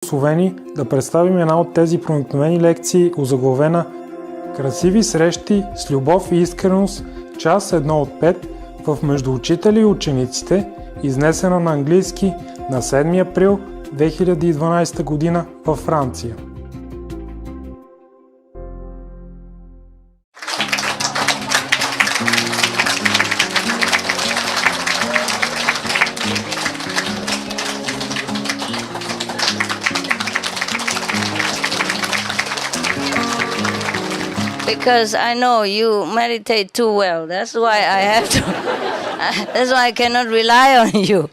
благословени да представим една от тези проникновени лекции, озаглавена "Красиви срещи с любов и искреност", част 1 от 5 в "Между учители и учениците", изнесена на английски на 7 април 2012 година във Франция. Because I know you meditate too well. That's why I have to. That's why I cannot rely on you.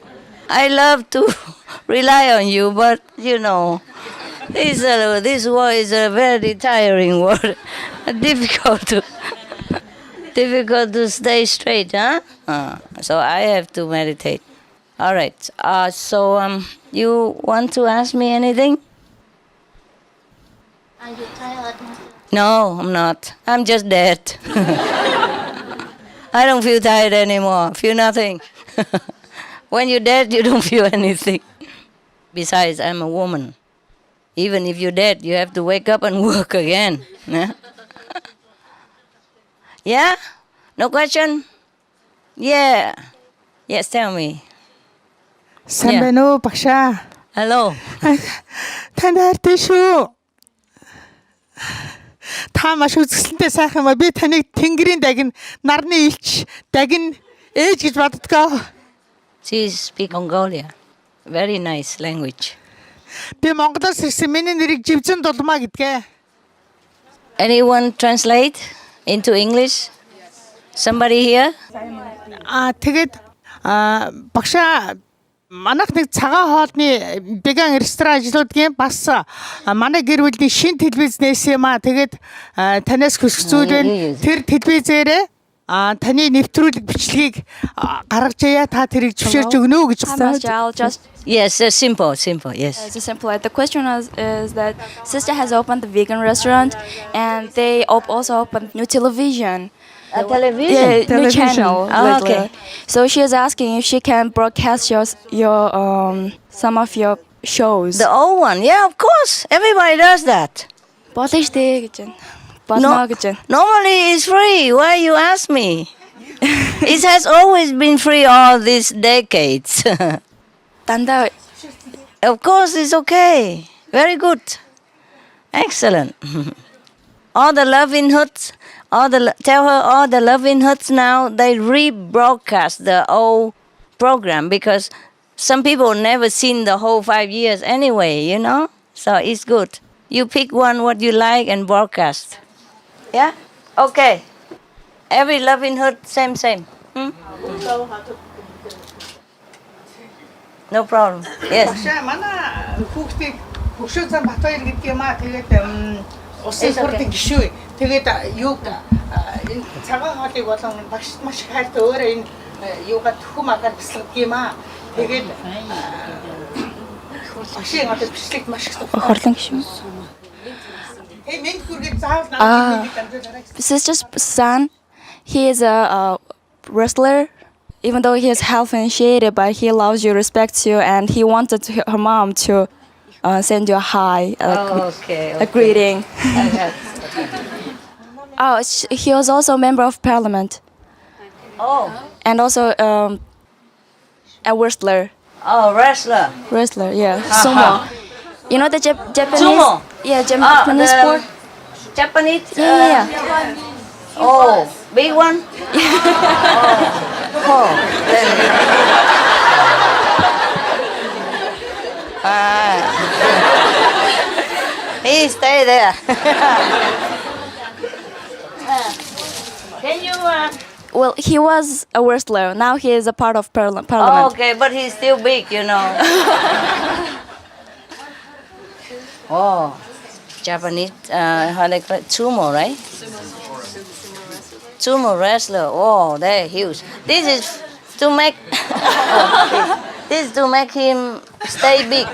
I love to rely on you, but you know, this word is a very tiring word. Difficult to stay straight, huh? So I have to meditate. All right. You want to ask me anything? Are you tired? No, I'm not. I'm just dead. I don't feel tired anymore. Feel nothing. When you're dead, you don't feel anything. Besides, I'm a woman. Even if you're dead, you have to wake up and work again. Yeah? No question? Yeah. Yes, tell me. Сайн багшаа. Hello. Танд хайртай шүү. Та маш үзэсгэлэнтэй сайхан ба би таныг тэнгэрийн дагин, нарны илч, дагин ээж гэж боддгоо. She speak Mongolia. Very nice language. Би Монголоос ирсэн, миний нэрийг Живзэн Дулмаа гэдгээ. Anyone translate into English? Somebody here? Тэгээд багшаа манайх нэг цагаан хоолны веган ресторан ажилладаг юм. Бас манай гэр бүлийн шин телевизнээс юм аа. Тэгээд танаас хүсгцүүл байна. Тэр телевизээрээ таны нэвтрүүлэг бичлэгийг гаргаж яа, та тэрийг зөвшөөрч өгнө үү гэж байна. Yes, simple, yes. It's simple. The question is that sister has opened a vegan restaurant, and they also opened new television. A television? Yeah, new channel. Oh, okay. So she is asking if she can broadcast your some of your shows. The old one, yeah, of course. Everybody does that. Болно штэ гэж байна. Болно гэж байна. Normally it's free. Why you ask me? It has always been free all these decades. Дандаа. Of course, it's okay. Very good. Excellent. All the loving hoods. Tell her all the loving hoods now, they rebroadcast the old program because some people never seen the whole 5 years anyway, you know? So it's good. You pick one what you like and broadcast. Yeah? Okay. Every loving hood, same. No problem. Yes. манай хүүхдийг Хөгшөө зам Батбаяр гэдэг юм аа. Тэгээд усын сурдаг гişүү. Тэгээд юуг энэ цагаан хоолыг болон багшд маш их хайртай өөрөө энэ юугаа төхөм агаар бясалгадаг юм аа. Тэгээд багшийн одоо бичлэгт маш их Хорлон гişүү. Мен хүргээд заавал намайг дамжуулаарай. Sister's son, he is a wrestler. Even though he is health initiated, but he loves you, respects you, and he wanted her mom to send you a hi, a greeting. He was also a member of parliament. Oh. And also a wrestler. Oh, wrestler. Wrestler, yeah. Sumo. You know the Japanese? Sumo? Yeah, Japanese sport. Japanese? Yeah. Oh, big one? Oh. He stay there. Can you... Well, he was a wrestler. Now he is a part of parliament. Oh, okay, but he's still big, you know. Oh, Japanese, how they call it? Sumo, right? Sumo wrestler. Oh, they're huge. This is to make... This is to make him stay big.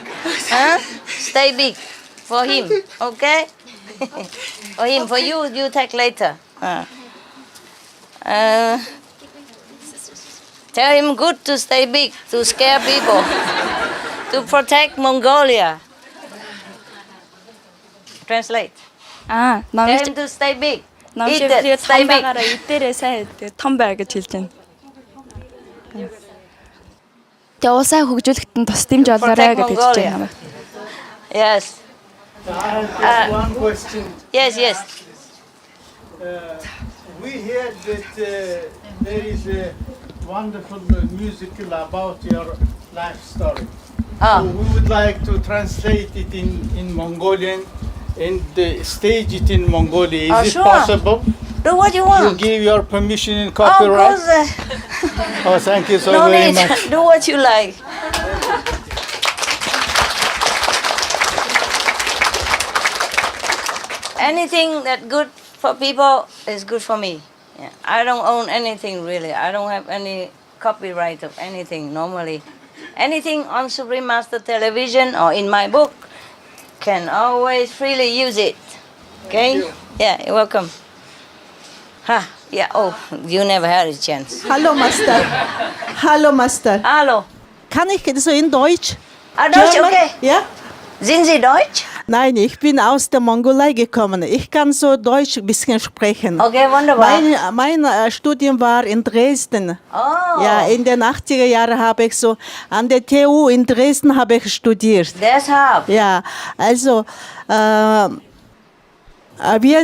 Huh? Stay big. For him, okay? For him, for you, you take later. Tell him good to stay big, to scare people, to protect Mongolia. Translate. Аа, Tell номч him to stay big. номч Eat it. тэгээд Stay том big. байгаараа идээрээ сайн том бай гэж хэлж байна. Тэгээ улсаа хөгжүүлэхэд нь тус дэмж олоорой гэж хэлж байна. Yes. One question. Yes. We heard that there is a wonderful musical about your life story. So we would like to translate it in Mongolian and stage it in Mongolia. Is it sure. possible? Do what you You want. give your permission and Of copyright? course. Oh, thank you so No very need. much. Do what you like. Anything that good for people is good for me. Yeah. I don't own anything really. I don't have any copyright of anything normally. Anything on Supreme Master Television or in my book can always freely use it. Okay? Yeah, you're welcome. Ha, yeah, oh, you never had a chance. Hallo Master. Hallo Master. Hallo. Kann ich so in Deutsch? Ah, Deutsch, German? okay. Ja? Sind Sie Deutsch? Nein, ich bin aus der Mongolei gekommen. Ich kann so Deutsch ein bisschen sprechen. Okay, wunderbar. Mein Studium war in Dresden. Oh, Ja, in den 80er Jahren habe ich so an der TU in Dresden habe ich studiert. deshalb. Ja, also wir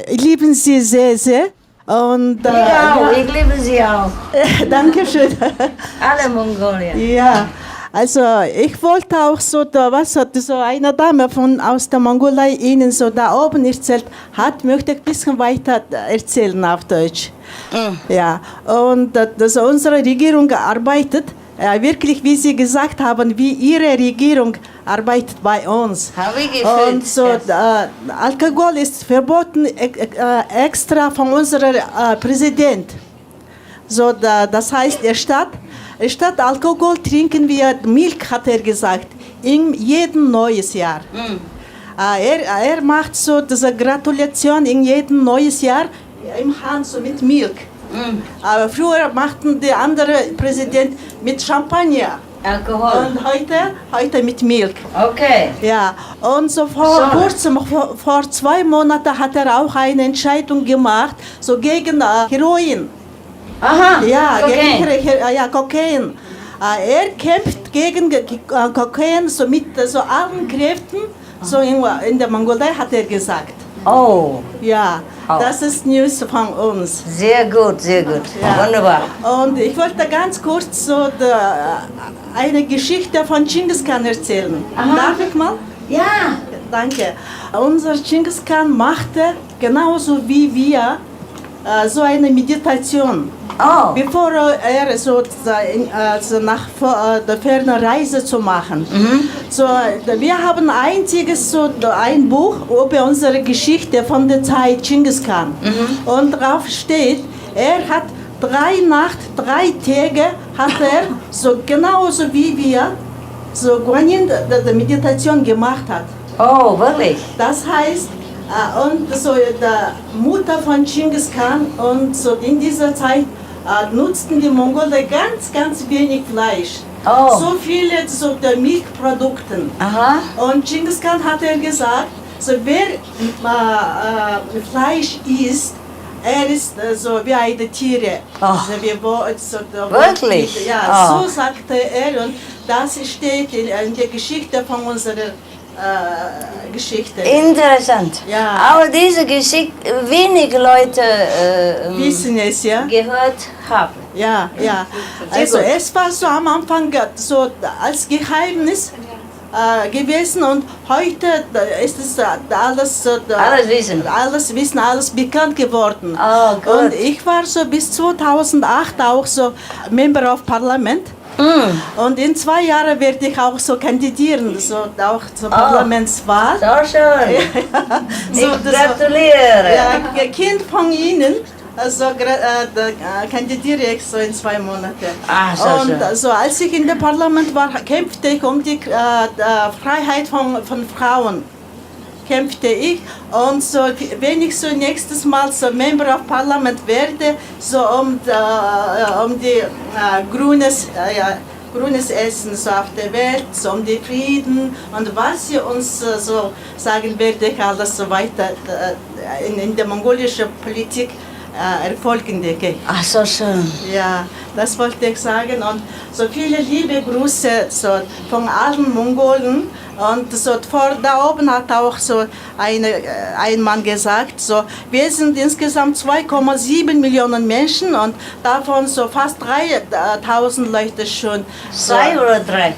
lieben Sie sehr, sehr. Und Ich liebe Sie auch. Dankeschön. Alle Mongolien. Ja, also ich wollte auch so, was hat so eine Dame aus der Mongolei Ihnen so da oben erzählt hat, möchte ich ein bisschen weiter erzählen auf Deutsch. Ja, und dass unsere Regierung arbeitet, wirklich, wie Sie gesagt haben, wie Ihre Regierung arbeitet bei uns. Habe ich gefühlt. Und so, Yes. Alkohol ist verboten extra von unserem Präsident. So, das heißt, statt Alkohol trinken wir Milch, hat er gesagt, in jedem neues Jahr. Er macht so diese Gratulation in jedem neues Jahr im Hand so mit Milch. Aber früher machten die andere Präsident mit Champagner. Alkohol. Und heute mit Milch. Okay. Ja, und so vor kurzem, vor 2 Monaten hat er auch eine Entscheidung gemacht, so gegen Heroin. Aha. Ja, okay. gegen Kokain. Er kämpft gegen Kokain so mit so allen Kräften, so in der Mongolei hat er gesagt. Oh, Ja, das ist News von uns. sehr gut, sehr gut. Ja. Wunderbar. Und ich wollte ganz kurz so eine Geschichte von Genghis Khan erzählen. Darf ich mal? Ja. Danke. Unser Genghis Khan machte genauso wie wir so eine Meditation. Oh, Bevor er so nach der fernen Reise zu machen. So, wir haben einziges so ein Buch über unsere Geschichte von der Zeit Genghis Khan. Und drauf steht, er hat 3 Tage hat er so genauso wie wir so Guanyin die Meditation gemacht hat. oh, wirklich? Das heißt, und so die Mutter von Genghis Khan und so in dieser Zeit nutzten die Mongolen ganz wenig Fleisch. Oh. So viele so der Milchprodukte. Aha. Und Genghis Khan hat er gesagt, so wer Fleisch isst, er ist so wie eine Tiere. Oh. Also so, Wirklich? Ja, Oh. so sagte er und das steht in der Geschichte von unserer Geschichte. Interessant. Ja. Aber diese Geschichte wenige Leute Wissen es, ja? gehört haben. Ja. Sehr Also gut. es war so am Anfang so als Geheimnis gewesen und heute ist es alles Alles wissen. alles bekannt geworden. Oh, gut. Und ich war so bis 2008 auch so Member of Parliament. Und in 2 Jahren werde ich auch so kandidieren, so auch zur Parlamentswahl. So schön. So, Ich gratuliere. Ja, Kind von Ihnen, also kandidiere ich so in 2 Monaten. Ah, so und schön. so, als ich in der Parlament war, kämpfte ich um die Freiheit von Frauen. Kämpfte ich und so, wenn ich so nächstes Mal so Member of Parliament werde, so um die grünes grünes Essen so auf der Welt, so um den Frieden und was sie uns so sagen werde, alles so weiter in der mongolischen Politik erfolgen, denke ich. Ach, so schön. Ja, das wollte ich sagen und so viele liebe Grüße so von allen Mongolen und so vor da oben hat auch so ein Mann gesagt, so wir sind insgesamt 2,7 Millionen Menschen und davon so fast 3.000 Leute schon. So, 2 oder 3?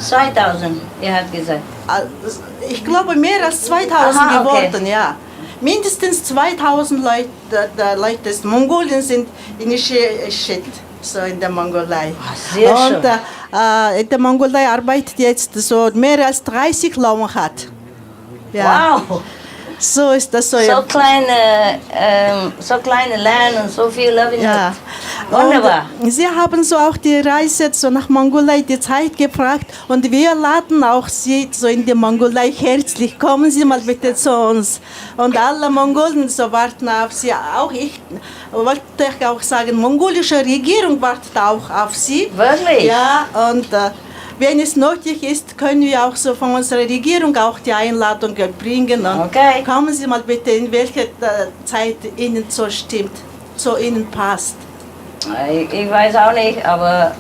2000, er hat gesagt. ich glaube mehr als 2000 Aha, okay. geworden, ja. Mindestens 2000 Leute Mongolien sind initiiert, so in der Mongolei. Ach, sehr schön. Und in der Mongolei arbeitet jetzt so mehr als 30 Launchat. Ja. Wow, So ist das so. so kleine Land und so viel Love in Ja. it. Wunderbar. Und sie haben so auch die Reise so nach Mongolei die Zeit gefragt und wir laden auch Sie so in die Mongolei herzlich. Kommen Sie mal bitte zu uns. Und alle Mongolen so warten auf Sie. Auch ich wollte auch sagen, mongolische Regierung wartet auch auf Sie. Wirklich? Ja, und wenn es nötig ist, können wir auch so von unserer Regierung auch die Einladung bringen. Und Okay. kommen Sie mal bitte, in welcher Zeit Ihnen so stimmt, zu Ihnen passt. Ich weiß auch nicht, aber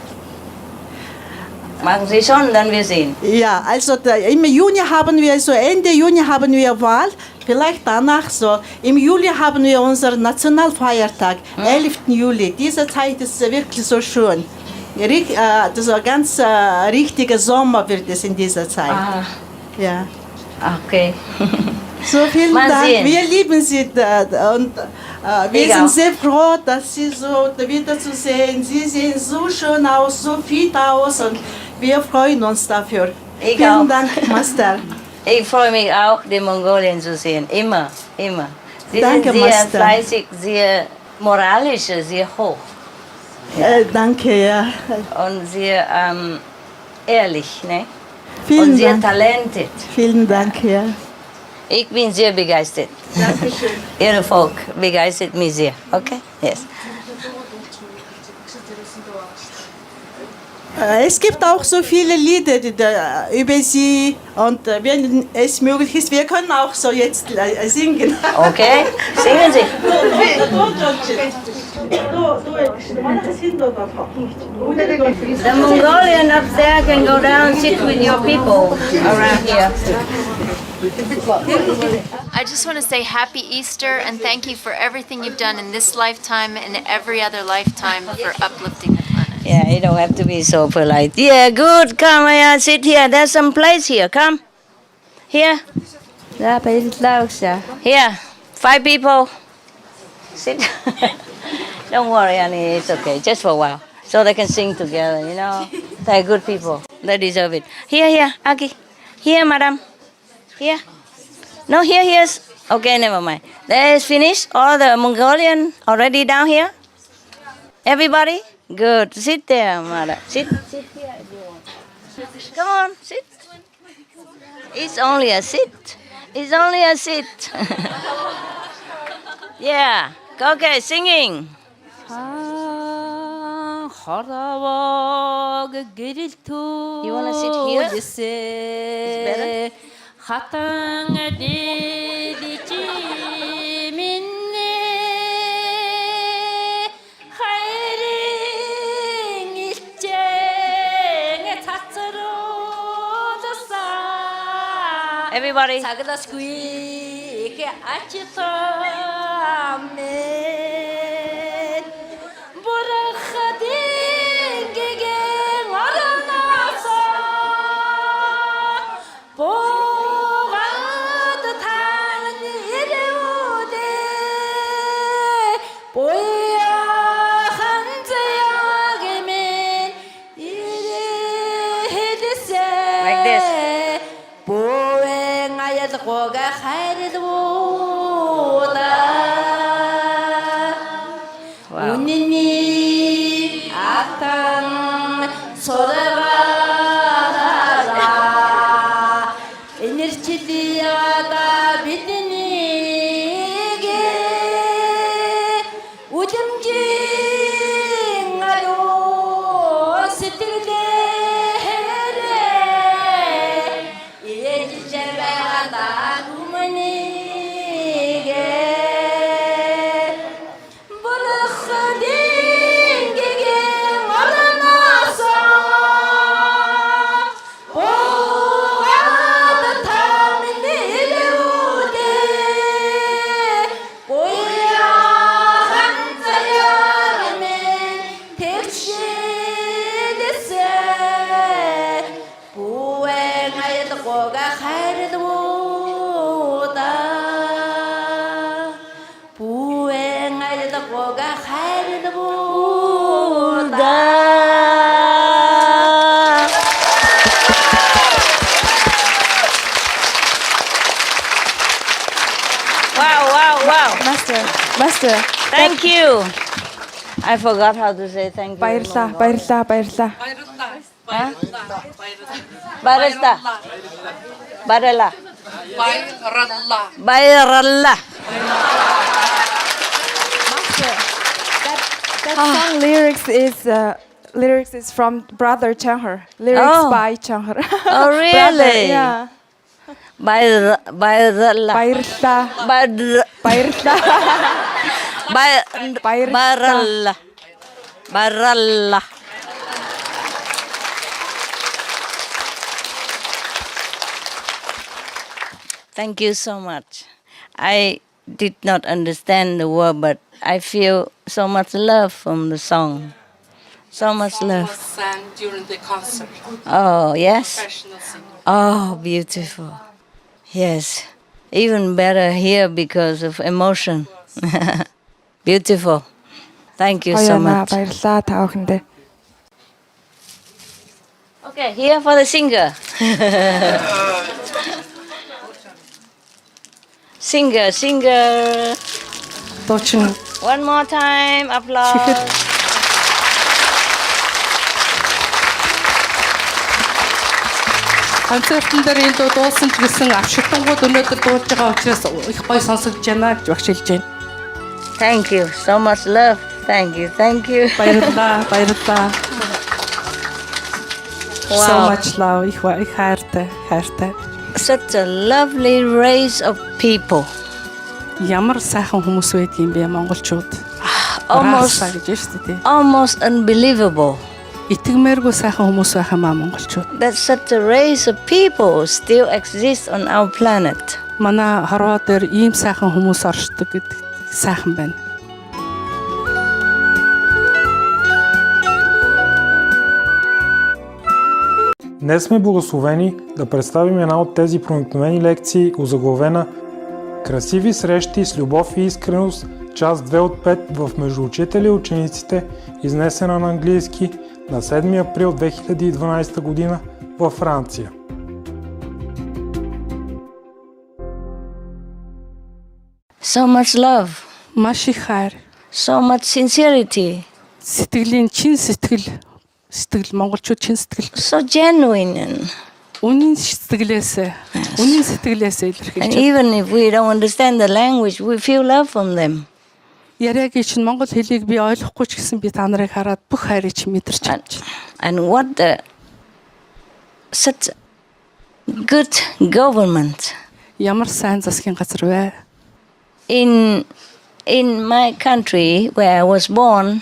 machen Sie schon, dann wir sehen. Ja, also im Juni haben wir, so Ende Juni haben wir Wahl, vielleicht danach so. Im Juli haben wir unseren Nationalfeiertag, 11. Juli. Diese Zeit ist wirklich so schön. Das ist ein ganz richtiger Sommer wird es in dieser Zeit. Ah, Ja. okay. So vielen Mal Dank. sehen. Wir lieben Sie und wir Ich sind auch. sehr froh, dass Sie so wiederzusehen. Sie sehen so schön aus, so fit aus und wir freuen uns dafür. Ich Vielen auch. Dank, Master. Ich freue mich auch, die Mongolien zu sehen. Immer, immer. Sie Danke, sind sehr Master. fleißig, sehr moralisch, sehr hoch Danke, ja. und sehr ehrlich, ne? Vielen Und sehr Dank. talentiert. Vielen Dank, ja. Ich bin sehr begeistert. Dankeschön. Ihr Volk begeistert mich sehr. Okay? Yes. Es gibt auch so viele Lieder über Sie und wenn es möglich ist, wir können auch so jetzt singen. Okay? Singen Sie. The Mongolian up there can go down and sit with your people around here. I just want to say happy Easter and thank you for everything you've done in this lifetime and every other lifetime for uplifting the planet. Yeah, you don't have to be so polite. Yeah, good. Come here, sit here. There's some place here. Come. Here. Here. 5 people. Sit. Don't worry, honey. It's okay. Just for a while. So they can sing together, you know. They're good people. They deserve it. Here, Aki. Here, madam. Here. No, here. Okay, never mind. There's finished. All the Mongolian already down here. Everybody? Good. Sit there, mother. Sit here if you want. Come on, sit. It's only a sit. It's only a sit. Yeah. Okay, singing. You want to sit here? It's better? Everybody. Like this. Wow. taqoga khairid wuda Buye ngai taqoga khairid wuda Wow. Master. Thank you. I forgot how to say thank you. Баярлаа. Barista. Bayrallah. That song lyrics is from Brother Changhar. Lyrics Oh. by Changhar. Oh, really? Brother, yeah. Bayrallah. Баярлаа. Barallah. Thank you so much. I did not understand the word, but I feel so much love from the song. So much love. Was sang during the concert. Oh, yes. Professional singer. Oh, beautiful. Yes. Even better here because of emotion. Beautiful. Thank you so much. Баярлаа та бүхэндээ. Okay, here for the singer. Singer. Дуучин One more time, applause. концертын дээр энэ дуу дуусан ч гэсэн авшигтангууд өнөөдөр дуулж байгаа учраас их гоё сонсогдож байна гэж багш хэлж байна. Thank you. So much love. Thank you. Баярлалаа. So Wow. much love. Их хайртай. Such a lovely race of people. Ямар сайхан хүмүүс байдгийм бэ монголчууд. Almost, Раса гэж шүү дээ. almost unbelievable. Итгэмээргүй сайхан хүмүүс байх юм аа монголчууд. That such a race of people still exists on our planet. Манай хорвоо дээр ийм сайхан хүмүүс оршдог гэдэг сайхан байна. Днес сме благословени да представим една от тези проникновени лекции, озаглавена "Красиви срещи с любов и искреност", част 2 от 5 в Между учителя и учениците, изнесена на английски на 7 април 2012 година във Франция. So much love, Маш их хайр. so much sincerity, Сэтгэлийн чин сэтгэл монголчууд чин сэтгэл so genuine. And үнийн сэтгэлээсээ илэрхийлж байна. even if we don't understand the language, we feel love from them. Яриагийн чинь монгол хэлийг би ойлгохгүй ч гэсэн би та нарыг хараад бүх хайрыг чинь мэдэрч байна. And what such good government. Ямар сайн засгийн газар вэ? In my country where I was born,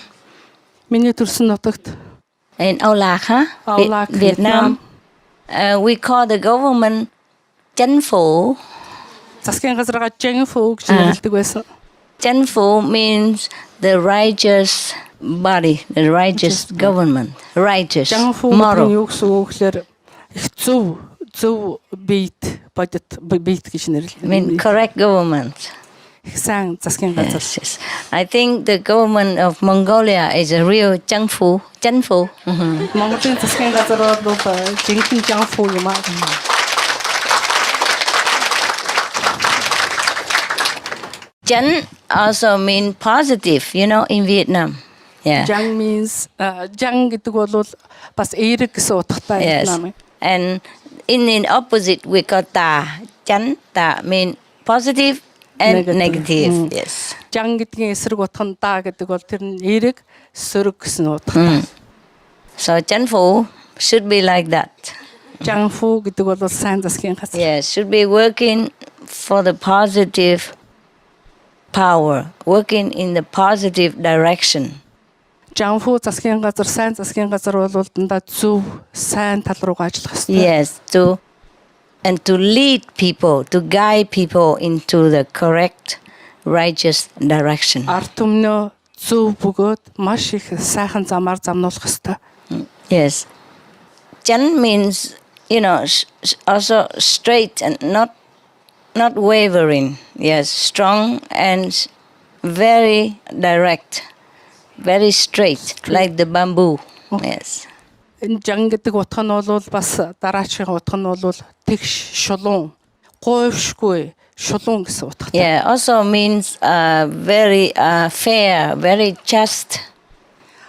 Миний төрсөн нутагт in Aulacca, Aulacca, Vietnam, we call the government Chính phủ. засгийн газараа Жэнфүү гэж нэрлэдэг байсан. Chính phủ means the righteous body, the righteous government, righteous Жэнфүү moral. гэдэг нь юу гэсэн үг гэхээр их зөв биет гэж I нэрлэдэг. mean correct government. Их сайн засгийн газар. Yes. I think the government of Mongolia is a real Chính phủ. Монголын засгийн газар бол жинхэнэ Жэнфүү юм аа. Chính also mean positive, in Vietnam. Yeah. Jang means Jang гэдэг бол бас эерэг гэсэн утгатай Yes. Вьетнам. And in opposite we got ta. Chánh ta mean positive and negative. Yes. Жан гэдгийн эсрэг утга нь да гэдэг бол тэр нь эерэг сөрөг гэсэн утгатай. So Chính phủ should be like that. Жанфу гэдэг бол сайн засгийн газар. Yes, should be working for the positive power, working in the positive direction. Жанфу засгийн газар, сайн засгийн газар бол дандаа зөв, сайн тал руу ажиллах хэрэгтэй. Yes, to lead people, to guide people into the correct, righteous direction. Ард түмнөө зөв бөгөөд маш их сайхан замаар замнуулах хэрэгтэй. Yes. Chánh means also straight and not wavering. Yes, strong and very direct, very straight, like the bamboo. Yes. Энэ жан гэдэг утга нь бол бас дараачийн утга нь бол тэгш шулуун, гойвшгүй шулуун гэсэн утгатай. Yeah, also means very fair, very just.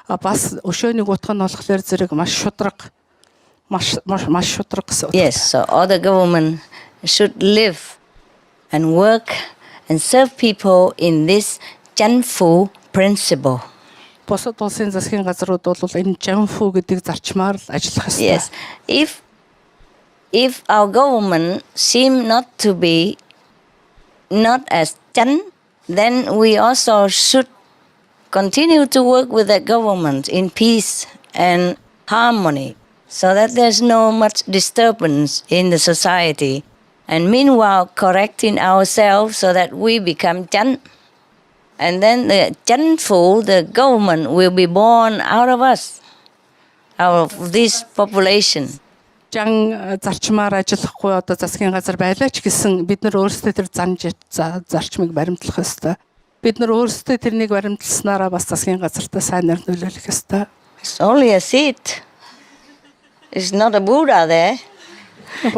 Бас өшөөний утга нь болохоор зэрэг маш шудраг, маш шудраг гэсэн утгатай. Yes, so all the government should live and work and serve people in this Janfu principle. Бусад улсын засгийн газрууд бол энэ жанфу гэдэг зарчмаар л ажиллах ёстой. Yes, if our government seem not to be not as Jan, then we also should continue to work with the government in peace and harmony, so that there's no much disturbance in the society. And meanwhile, correcting ourselves so that we become Jan. And then the Janfu, the government, will be born out of us, out of this population. Жан зарчмаар ажиллахгүй одоо засгийн газар байлаач гэсэн бид нар өөрсдөө тэр зарчмыг баримтлах ёстой. Бид нар өөрсдөө тэрнийг баримтласнараа бас засгийн газартаа сайн нөлөөлөх ёстой. It's only a seat. It's not a Buddha there.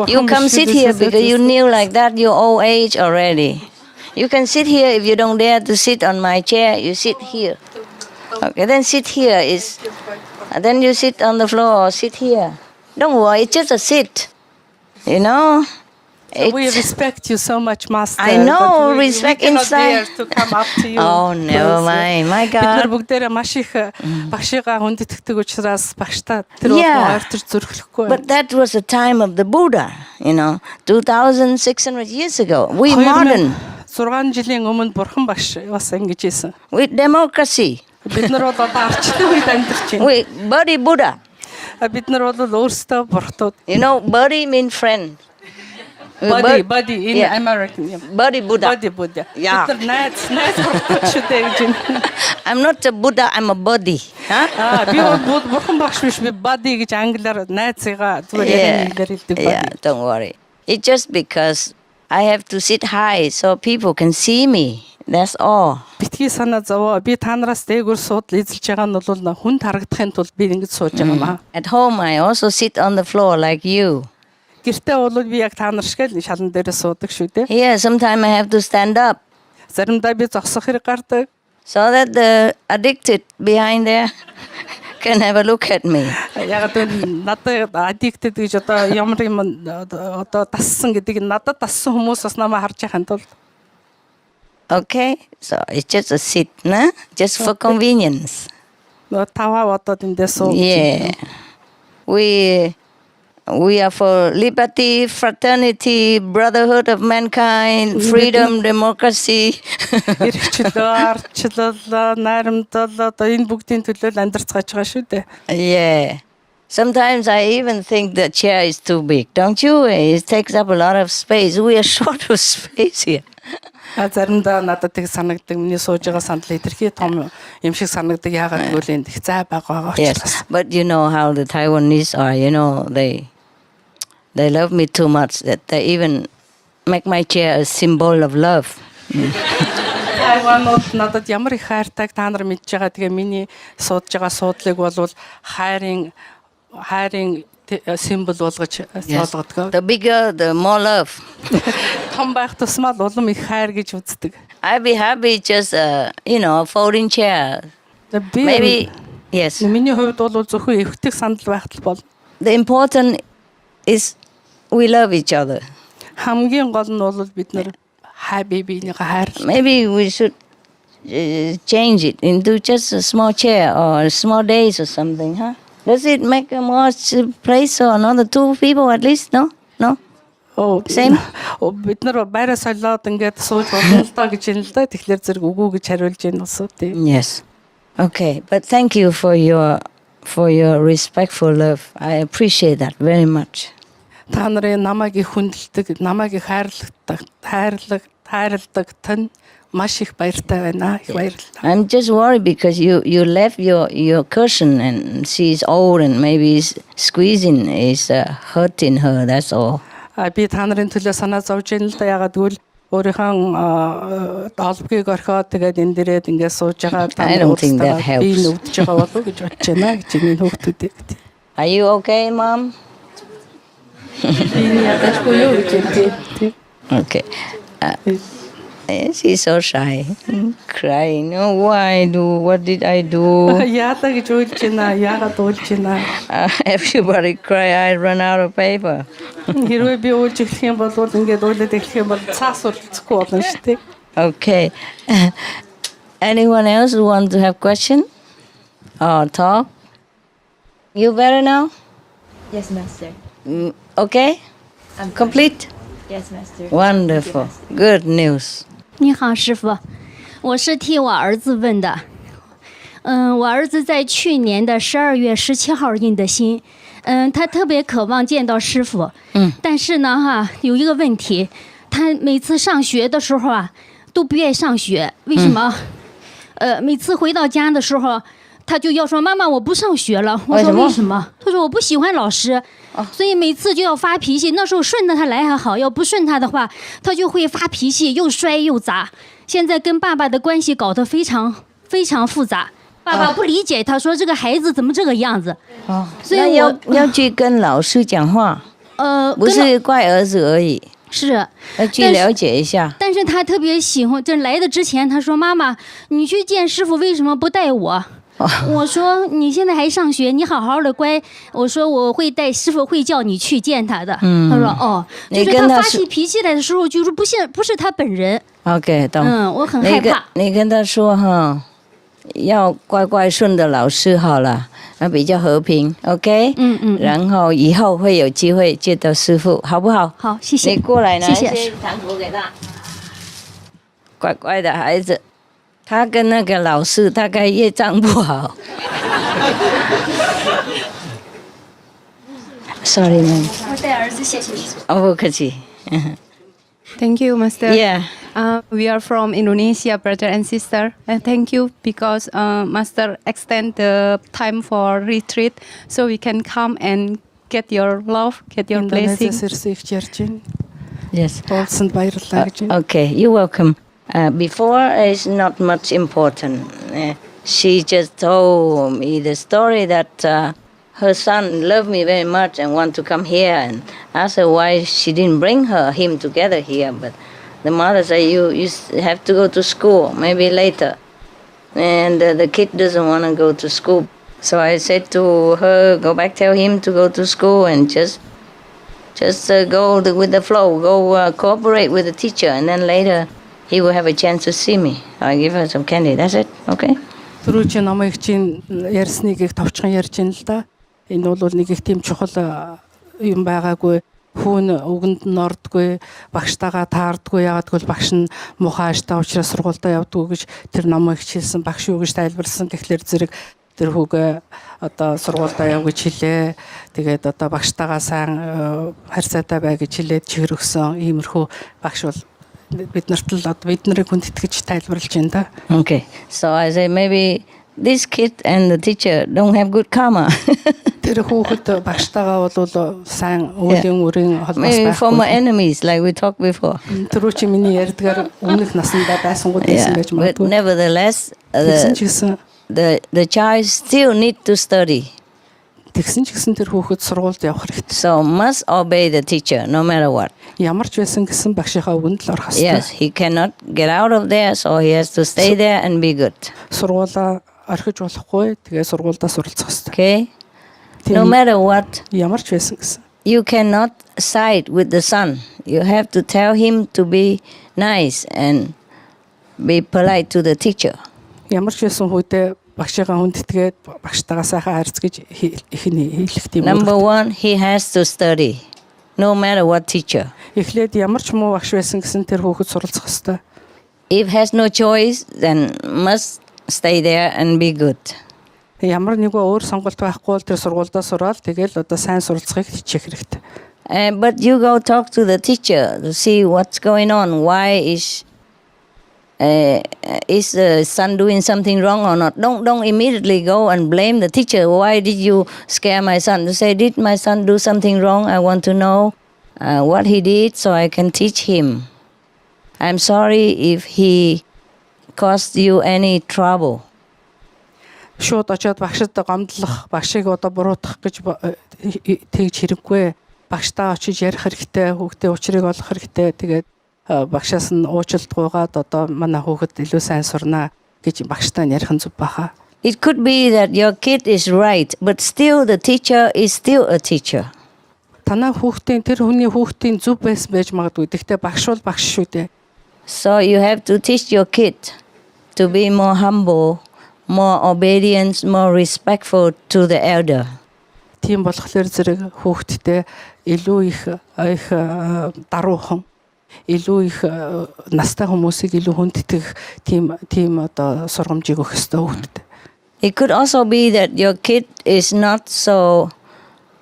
You come sit here because you kneel like that, you're old age already. You can sit here if you don't dare to sit on my chair, you sit here. Okay, then sit here then you sit on the floor or sit here. Don't worry, it's just a sit. So we respect you so much, Master. I know, respect inside. To come up to you. Oh, never mind. My Бид нар God. бүгдээрээ маш их багшигаа хүндэтгэдэг учраас багштай тэр ойртож зөрөхлөхгүй. But that was the time of the Buddha, 2,600 years ago. We modern. 6 жилийн өмнө бурхан багш бас ингэж ийсэн. With democracy. Бид нар бол одоо арчлын үед амьдарч байна. With Buddy Buddha. Бид нар бол өөрсдөө бурхтууд. Buddy means friend. Buddy in American. Buddy Buddha. Buddy Buddha. Yeah. Бид нар найз бурхтууд шүү дээ гэж байна. I'm not a Buddha, I'm a buddy. Би бол бурхан багш биш, би buddy гэж англиар найзыгаа зүгээр хэлээр хэлдэг buddy. Yeah, don't worry. It's just because I have to sit high so people can see me. That's all. Битгий санаа зовоо. Би та нараас дээгүүр суудл эзэлж байгаа нь бол хүн харагдахын тулд би ингэж сууж байгаа маа. At home I also sit on the floor like you. Гэртээ бол би яг та нар шиг л шалан дээрээ суудаг шүү дээ. Here sometimes I have to stand up. Заримдаа би зогсох хэрэг гардаг. So that the addicted behind there can have a look at me. Яг надад addicted гэж одоо ямар юм одоо тассан гэдэг нь надад тассан хүмүүс бас намайг харж байхын тулд. Okay, so it's just a sit, nah? Just for convenience. Таваа одоо тэндээ суу. Yeah. We are for liberty, fraternity, brotherhood of mankind, freedom, democracy. Эрхчлөө, арчлал, найрамдал одоо энэ бүгдийн төлөө амьдарцгааж байгаа шүү дээ. Yeah. Sometimes I even think the chair is too big, don't you? It takes up a lot of space. We are short of space here. Заримдаа надад тэг санагддаг миний сууж байгаа сандал идэрхий том юм шиг санагддаг яагаад гэвэл энд их зай байгаа учраас. Yes, but you know how the Taiwanese are, they love me too much that they even make my chair a symbol of love. Тайванууд надад ямар их хайртайг та нар мэдж байгаа. Тэгээ миний суудж байгаа суудлыг бол хайрын символ болгож соолгодог. The bigger, the more love. Том байх тусмаа улам их хайр гэж үздэг. I'd be happy just a folding chair. Maybe yes. Миний хувьд бол зөвхөн эвхдэг сандал байхад бол. The important is we love each other. Хамгийн гол нь бол бид нар биенийгээ хайр. Maybe we should change it into just a small chair or small days or something, huh? Does it make a more place or another 2 people at least? No? Same? Бид нар байраа солиод ингээд сууж болно л доо гэж юм л да. Тэгэхээр зэрэг үгүй гэж хариулж байна усуу тий. Yes. Okay, but thank you for your respectful love. I appreciate that very much. Та нарын намайг их хүндэлдэг, намайг их хайрладаг тань маш их баяртай байна. Их баярлалаа. I'm just worried because you left your cushion and she's old and maybe squeezing is hurting her. That's all. Би та нарын төлөө санаа зовж байна л да. Ягаад гэвэл өөрийнхөө олбгийг орхиод тэгээд энэ дээрээ ингээд сууж байгаа I don't think that helps. би нүвдэж байгаа болов уу гэж бодож байна гэж миний хүүхдүүдээ. Are you okay, Mom? Би ядахгүй юу гэж хэлдэг. Okay. She's so shy, crying. Oh, what did I do? Яада гэж уйлж байна. Яагаад уйлж байна? Everybody cry. I run out of paper. Хэрвээ би уйлж эхлэх юм бол ингээд уйлаад эхлэх юм бол цаас уралцахгүй болно шүү дээ. Okay. Anyone else who want to have question or talk? You better now? Yes, Master. Okay? Complete? Yes, Master. Wonderful. Good news. 你好，师傅，我是替我儿子问的。我儿子在去年的12月17号印的心，他特别渴望见到师傅。但是呢，有一个问题，他每次上学的时候啊，都不愿意上学，为什么？每次回到家的时候，他就要说妈妈我不上学了。我说为什么？他说我不喜欢老师。所以每次就要发脾气，那时候顺着他来还好，要不顺他的话，他就会发脾气，又摔又砸。现在跟爸爸的关系搞得非常非常复杂，爸爸不理解，他说这个孩子怎么这个样子。所以要去跟老师讲话，不是怪儿子而已，是要去了解一下。但是他特别喜欢，这来的之前他说妈妈，你去见师傅为什么不带我？我说你现在还上学，你好好的乖。我说我会带师傅，会叫你去见他的。他说哦，就是他发起脾气来的时候，就是不是他本人。OK， 懂。我很害怕。你跟他说哈，要乖乖顺着老师好了，那比较和平。OK， 然后以后会有机会见到师傅，好不好？好，谢谢。你过来拿一谢些糖果给他。乖乖的孩子。他跟那个老师大概业障不好。Sorry, ma'am. 我带儿子，谢谢。不客气。Thank you, Master. Yeah. We are from Indonesia, brother and sister. And thank you because Master extend the time for retreat, so we can come and get your love, get your blessing. Yes. Олсонд баярлалаа гэж. Okay, you're welcome. Before is not much important. She just told me the story that her son loved me very much and want to come here, and asked her why she didn't bring him together here. But the mother said, you have to go to school, maybe later. And the kid doesn't want to go to school. So I said to her, go back, tell him to go to school and just go with the flow, go cooperate with the teacher, and then later he will have a chance to see me. I give her some candy. That's it. Okay? Түрүү чи намайг чинь ярьсныг их товчхон ярьж ин л да. Энэ бол нэг их тийм чухал юм байгаагүй. Хүүн үгэнд нордгүй, багштайгаа таардгүй. Яагаад гэвэл багш нь муухай ааштай учраас сургуультай явдгүй гэж тэр намайг хичээлсэн, багш юу гэж тайлбарласан. Тэгэхээр зэрэг тэр хүүгээ одоо сургуультай яв гэж хэлээ. Тэгээд одоо багштайгаа сайн харьцаатай бай гэж хэлээд чихэр өгсөн. Иймэрхүү багш бол биднэрийг хүндэтгэж тайлбарлаж байна да. Okay. So I say maybe this kid and the teacher don't have good karma. Тэр хүүхэд багштайгаа бол сайн үеийн үрийн холбоос Maybe байхгүй. former enemies like we talked before. Түрүү чи миний ярьдгаар өмнөх насандаа байсангууд байсан байж But магадгүй. nevertheless, the child still need to study. Тэгсэн ч гэсэн тэр хүүхэд сургуульд явах хэрэгтэй. So must obey the teacher no matter what. Ямар ч байсан гэсэн багшийнхаа үгэнд л орох хэрэгтэй. Yes, he cannot get out of there, so he has to stay there and be good. Сургуулаа орхиж болохгүй. Тэгээ сургуульдаа суралцах хэрэгтэй. Okay? No matter what, ямар ч байсан гэсэн. You cannot side with the son. You have to tell him to be nice and be polite to the teacher. Ямар ч байсан хүйтээ багшигаа хүндэтгээд багштайгаа сайхан харьц гэж ихний хэлэх тийм. Number one, he has to study, no matter what teacher. Эхлээд ямар ч муу багш байсан гэсэн тэр хүүхэд суралцах хэрэгтэй. If has no choice, then must stay there and be good. Ямар нэгэн өөр сонголт байхгүй бол тэр сургуульдаа сураад тэгэл одоо сайн суралцахыг хичээх хэрэгтэй. But you go talk to the teacher to see what's going on. Why is the son doing something wrong or not? Don't immediately go and blame the teacher. Why did you scare my son? To say, did my son do something wrong? I want to know what he did so I can teach him. I'm sorry if he caused you any trouble. Шууд очоод багшд гомдлох, багшийг одоо буруутгах гэж тэгж хэрэггүй. Багштаа очиж ярих хэрэгтэй, хүүхдээ учрыг олох хэрэгтэй. Тэгээд багшаас нь уучлалт гуйгаад одоо манай хүүхэд илүү сайн сурнаа гэж багштай ярих нь зүг баха. It could be that your kid is right, but still the teacher is still a teacher. Танаа хүүхдийн тэр хүний хүүхдийн зүв байсан байж магадгүй. Гэхдээ багш бол багш шүү дээ. So you have to teach your kid to be more humble, more obedient, more respectful to the elder. Тийм болохоор зэрэг хүүхдтэй илүү их даруухан, илүү их настай хүмүүсийг илүү хүндэтгэх тийм одоо сургамжийг өгөх ёстой хүүхдэд. It could also be that your kid is not so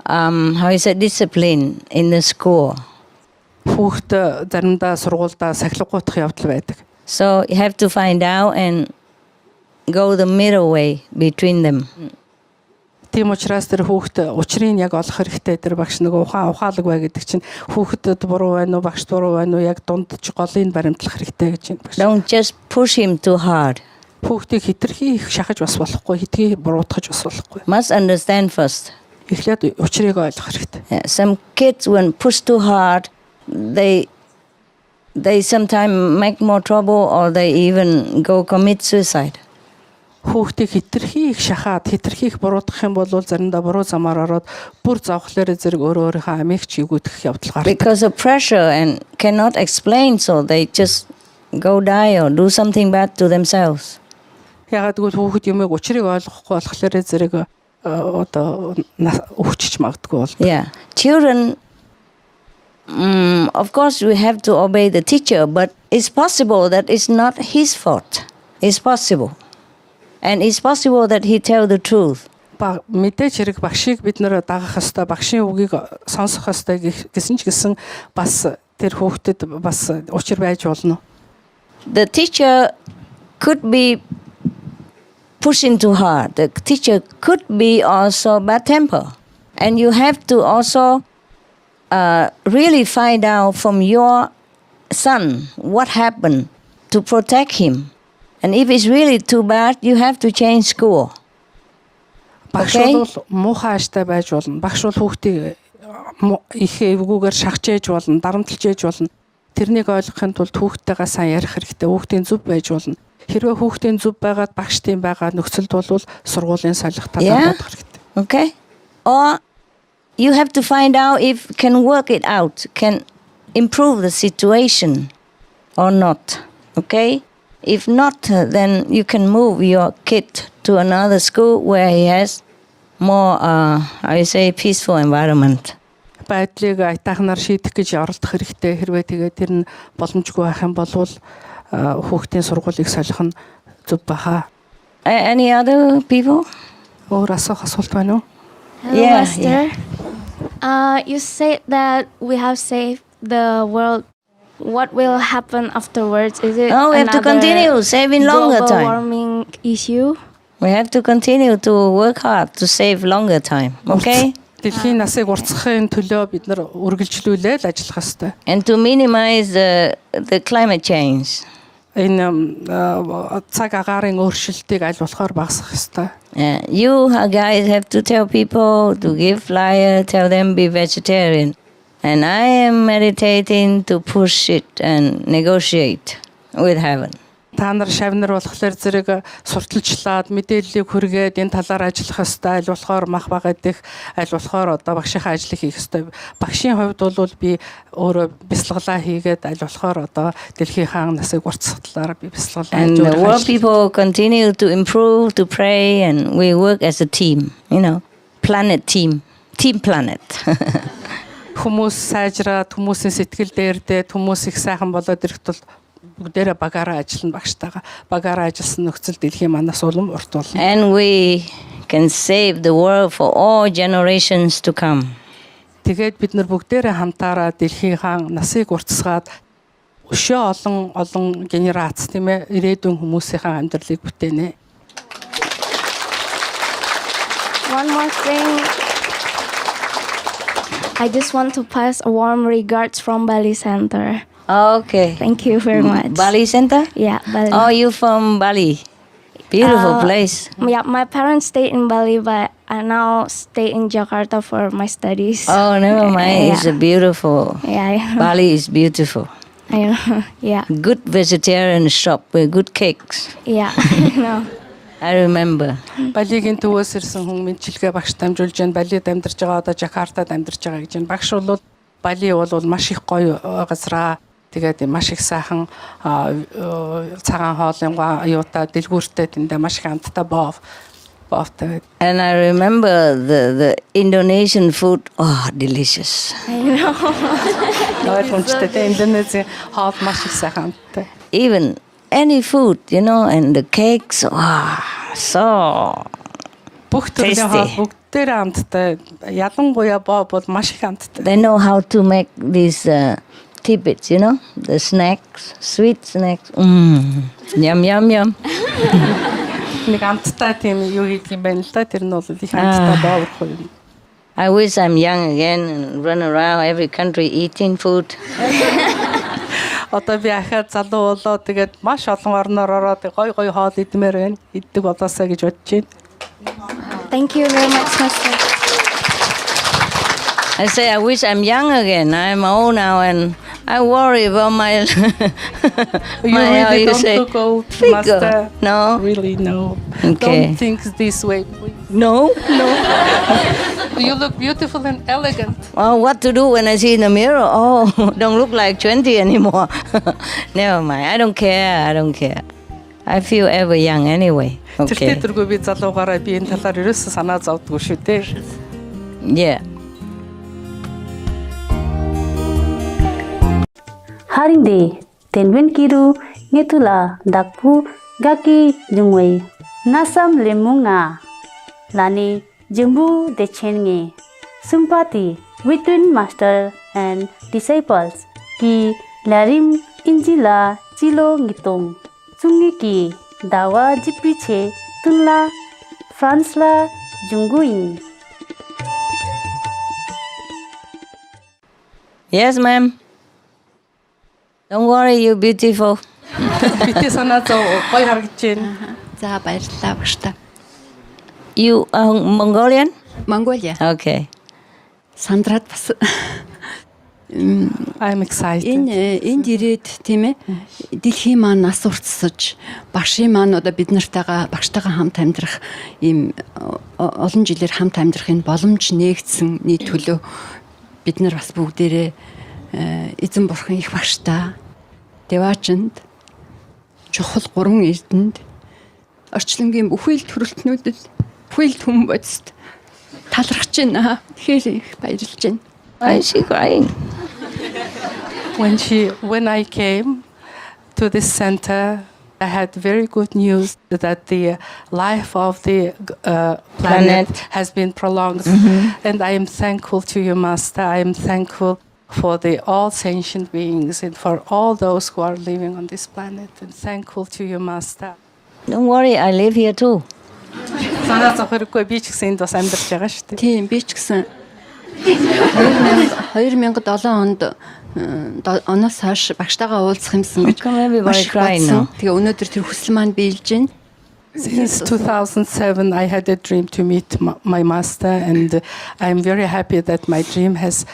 disciplined in the school. Хүүхд заримдаа сургуульдаа сахилгуудах явдал байдаг. So you have to find out and go the middle way between them. Тийм учраас тэр хүүхд учрыг яг олох хэрэгтэй. Тэр багш нэг ухаалаг бай гэдэг чинь хүүхдэд буруу байна уу, багш буруу байна уу, яг дундч голыг баримтлах хэрэгтэй гэж байна. Don't just push him too hard. Хүүхдийг хитрхи их шахаж бас болохгүй, хитрхи буруутгаж бас болохгүй. Must understand first. Эхлээд учрыг ойлгох хэрэгтэй. Some kids when pushed too hard, they sometimes make more trouble or they even go commit suicide. Хүүхдийг хитрхи их шахаад, хитрхи их буруутгах юм бол заримдаа буруу замаар ороод бүр завхлаар зэрэг өөрийнхөө амийг ч өгөөдөх явдал гардаг. Because of pressure and cannot explain, so they just go die or do something bad to themselves. Ягаад гэвэл хүүхэд юмыг учрыг ойлгохгүй болохоор зэрэг одоо өвчиж магадгүй бол. Yeah. Children, of course we have to obey the teacher, but it's possible that it's not his fault. It's possible. And it's possible that he tell the truth. Мэдээж хэрэг багшийг бид нэр дагах ёстой, багшийн үгийг сонсох ёстой гэсэн ч гэсэн бас тэр хүүхдэд бас учир байж болно. The teacher could be pushing too hard. The teacher could be also bad temper. And you have to also really find out from your son what happened to protect him. And if it's really too bad, you have to change school. Багш бол муухай ааштай байж болно. Багш бол хүүхдийг их эвгүүгээр шахаж болно, дарамтлж болно. Тэрнийг ойлгохын тулд хүүхдтэйгээ сайн ярих хэрэгтэй. Хүүхдийн зүв байж болно. Хэрвээ хүүхдийн зүв байгаад багштын байгаа нөхцөлд бол сургуулийн солихтаа бодох хэрэгтэй. Okay? Or you have to find out if can work it out, can improve the situation or not. Okay? If not, then you can move your kid to another school where he has more, peaceful environment. Байдлыг айтайхнаар шийдэх гэж оролдох хэрэгтэй. Хэрвээ тэгээд тэр нь боломжгүй байх юм бол хүүхдийн сургуулийг солих нь зөв баха. Any other people? Өөр асуулт байна уу? Hello, Master. You said that we have saved the world. What will happen afterwards? Is it we have to continue saving longer time. Global warming issue? We have to continue to work hard to save longer time. Okay? Дэлхийн насыг уртсахын төлөө бид нар үргэлжлүүлээд ажиллах ёстой. And to minimize the climate change. Энэ цаг агаарын өөрчлөлтийг аль болохоор багасгах ёстой. You guys have to tell people to give flyer, tell them be vegetarian. And I am meditating to push it and negotiate with heaven. Та нар шавнар болохоор зэрэг сурталчлаад мэдээллийг хүргээд энэ талаар ажиллах ёстой. Аль болохоор мах багадих, аль болохоор одоо багшийнхаа ажлыг хийх ёстой. Багшийн хувьд бол би өөрөө бясалгалаа хийгээд аль болохоор одоо дэлхийн хаан насыг уртсах талаар би бясалгалаа хийж байгаа. And the world people continue to improve, to pray, and we work as a team. Planet team planet. Хүмүүс сайжраад хүмүүсийн сэтгэл дээрдээ хүмүүс их сайхан болоод ирэх тул бүгдээрээ багаараа ажиллана багштайгаа багаараа ажилласан нөхцөл дэлхийн манаас улам урт болно. And we can save the world for all generations to come. Тэгээд бид нар бүгдээрээ хамтаараа дэлхийн хаан насыг уртсгаад өшөө олон генерац тийм ээ ирээдүйн хүмүүсийн амьдралыг бүтээнэ. One more thing. I just want to pass a warm regards from Bali Center. Okay. Thank you very much. Bali Center? Yeah, Bali. Oh, you from Bali? Beautiful place. Yeah, my parents stay in Bali, but I now stay in Jakarta for my studies. Oh, never mind. It's beautiful. Yeah. Bali is beautiful. I know. Yeah. Good vegetarian shop with good cakes. Yeah. I know. I remember. Балигийн төвөөс ирсэн хүн мэдчилгээ багш дамжуулж байна. Балид амьдарч байгаа одоо Жакартад амьдарч байгаа гэж байна. Багш бол Бали бол маш их гоё газраа. Тэгээд маш их сайхан цагаан хоолын аюутаа дэлгүүртэй тэндээ маш их амттай боовтой. And I remember the Indonesian food. Oh, delicious. I know. Индонезийн хоол маш их сайхан амттай. Even any food, you know, and the cakes. Wow, so tasty. They know how to make these tidbits, you know, the snacks, sweet snacks. Yum, yum, yum. I wish I'm young again and run around every country eating food. Одоо би ахаад залуу болоо тэгээд маш олон орноор ороод гой хоол идмээр байна. Иддэг болоосаа гэж бодож байна. Thank you very much, Master. I say I wish I'm young again. I'm old now and I worry about my You really don't look old, Master. No? Really, no. Okay. Don't think this way, please. No? You look beautiful and elegant. Oh, what to do when I see in the mirror? Oh, don't look like 20 anymore. Never mind. I don't care. I feel ever young anyway. Okay. Yeah. Haringde, tenwen kiru, ngetula, dakpu, gaki, jungwei, nasam lemunga, lani, jumbu dechengi, sympathy between master and disciples, ki larim injila chilo ngitong, chungi ki dawa jipiche tunla, fransla junguin. Yes, ma'am. Don't worry, you're beautiful. You are Mongolian? Mongolia. Okay. Сандраад бас I'm excited. Энд ирээд тийм ээ дэлхийн маань нас уртсаж багшийн маань одоо бид нартайгаа багштайгаа хамт амьдрах ийм олон жилээр хамт амьдрахын боломж нээгдсэний төлөө бид нар бас бүгдээрээ эзэн бурхан их багштай Девачнд чухал 3 эрдэнд орчлонгийн бүхэл төрөлтнүүдэд бүхэл түмэн бодисд талархаж байна. Тэгэхээр их баярлж байна. Why is she crying? When I came to this center, I had very good news that the life of the planet has been prolonged, and I am thankful to you, Master. I am thankful for all sentient beings and for all those who are living on this planet, and thankful to you, Master. Don't worry, I live here too. Тийм би ч гэсэн 2007 онд оноос хойш багштайгаа уулзах юмсан гэж бодсон. Тэгээ өнөөдөр тэр хүсэл маань биелж байна. Since 2007, I had a dream to meet my master, and I'm very happy that my dream has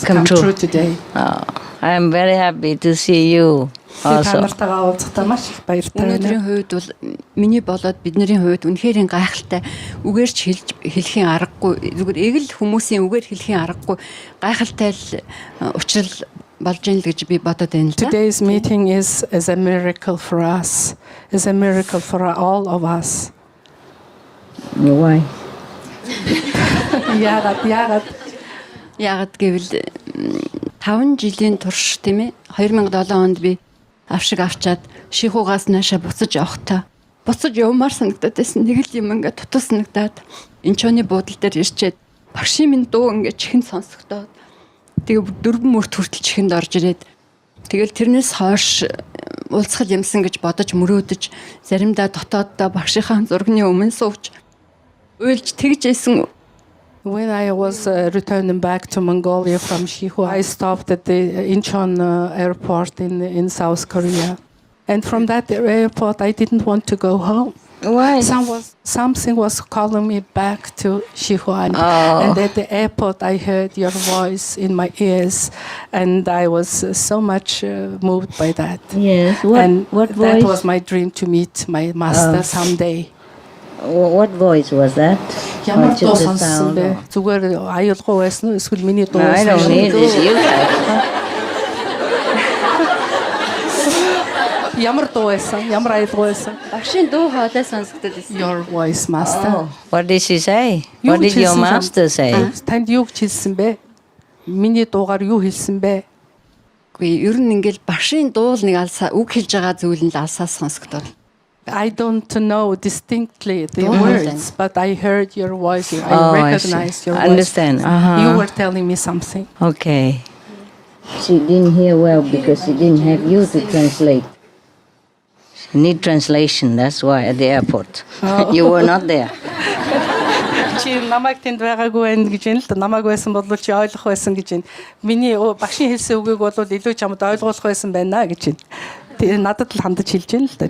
come true today. Oh, I am very happy to see you also. Өнөөдрийн хувьд бол миний болоод бидний хувьд үнэхээр гайхалтай үгээр ч хэлхийн аргагүй зүгээр эгэл хүмүүсийн үгээр хэлхийн аргагүй гайхалтай л учрал болж ийн л гэж би бодод байна л да. Today's meeting is a miracle for us. Is a miracle for all of us. Why? Яагаад гэвэл 5 жилийн турш тийм ээ 2007 онд би авшиг авчаад шихуугаас наашаа буцаж явахдаа буцаж явмаар санагдаад байсан. Нэг л юм ингээд тутал санагдаад энэ чоны буудлын дээр ирчээд багшийн минь дуу ингээд чихэнд сонсогдоод тэгээ 4 мөрт хүртэл чихэнд орж ирээд тэгэл тэрнээс хойш уулзах юмсан гэж бодож мөрөөдөж заримдаа дотооддоо багшийнхаа зургийн өмнө сууж уйлж тэгжсэн. When I was returning back to Mongolia from Shiho, I stopped at the Incheon airport in South Korea. And from that airport, I didn't want to go home. Why? Something was calling me back to Shihuan. And at the airport, I heard your voice in my ears. And I was so much moved by that. Yes. What voice? That was my dream, to meet my master someday. What voice was that? Ямар дуу сонссон бэ? Зүгээр аюулгүй байсан уу? Эсвэл миний дуу I don't need this. You Ямар дуу байсан? Ямар аюулгүй байсан? Багшийн дуу хоолой сонсогдод байсан. Your voice, master. What did she say? What did your master say? Танд юу гэж хэлсэн бэ? Миний дуугаар юу хэлсэн бэ? Үгүй ер нь ингээл багшийн дуу л нэг алсаа үг хэлж байгаа зүйл нь алсаа сонсогдоод. I don't know distinctly the words, but I heard your voice. I recognized your voice. Understand. You were telling me something. Okay. She didn't hear well because she didn't have you to translate. She need translation. That's why at the airport. You were not there. Чи намайг тэнд байгаагүй байх гэж юм л да. Намайг байсан бол чи ойлгох байсан гэж байна. Миний багшийн хэлсэн үгийг бол илүү чамд ойлгуулах байсан байна гэж байна. Тэгээ надад л хандаж хэлж байна л да.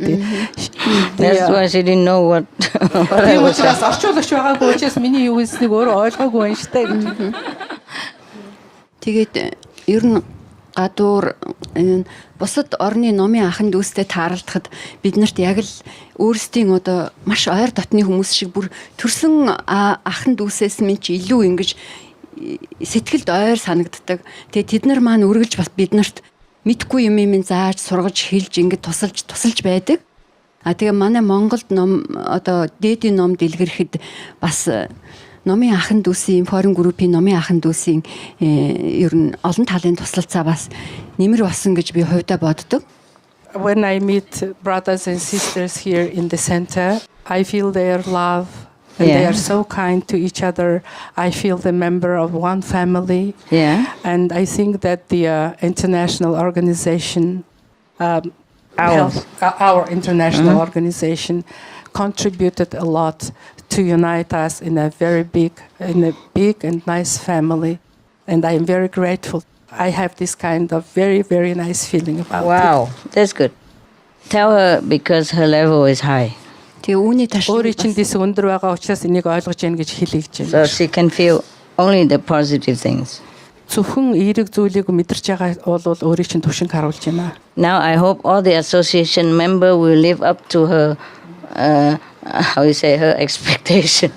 That's why she didn't know what I was saying. Орчуулагч байгаагүй учраас миний юу хэлснийг өөрөө ойлгоогүй байна штэ гэж. Тэгээд ер нь гадуур бусад орны номын анхан дүүстэй тааралдахад биднэрт яг л өөрсдийн одоо маш ойр дотны хүмүүс шиг бүр төрсөн анхан дүүсээс минь ч илүү ингэж сэтгэлд ойр санагддаг. Тэгээд тэд нар маань үргэлж бас биднэрт мэдгүй юм минь зааж сургаж хэлж ингэж тусалж байдаг. Тэгээ манай Монголд ном одоо дээдийн ном дэлгэрхэд бас номын анхан дүүсийн форум группийн номын анхан дүүсийн ер нь олон талын туслалцаа бас нэмэр болсон гэж би хувьдаа боддог. When I meet brothers and sisters here in the center, I feel their love and they are so kind to each other. I feel the member of one family. Yeah. And I think that the international organization, our international organization, contributed a lot to unite us in a big and nice family, and I am very grateful. I have this kind of very, very nice feeling about it. Wow, that's good. Tell her because her level is high. Өөрийн чинь дэс өндөр байгаа учраас энийг ойлгож яах гэж хэлье гэж байна. So she can feel only the positive things. Зөвхөн эерэг зүйлийг мэдэрч байгаа бол өөрийн чинь түвшинг харуулж байна. Now I hope all the association member will live up to her how you say her expectation.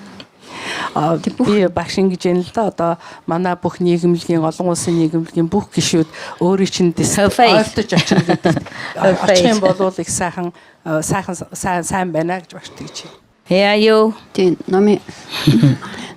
Би багшин гэж юм л да. Одоо манай бүх нийгэмлэгийн олон улсын нийгэмлэгийн бүх гишүүд өөрийн чинь ойлтож очих гэдэг. Очих юм бол их сайн байна гэж багш тэгж. Here you. Тийм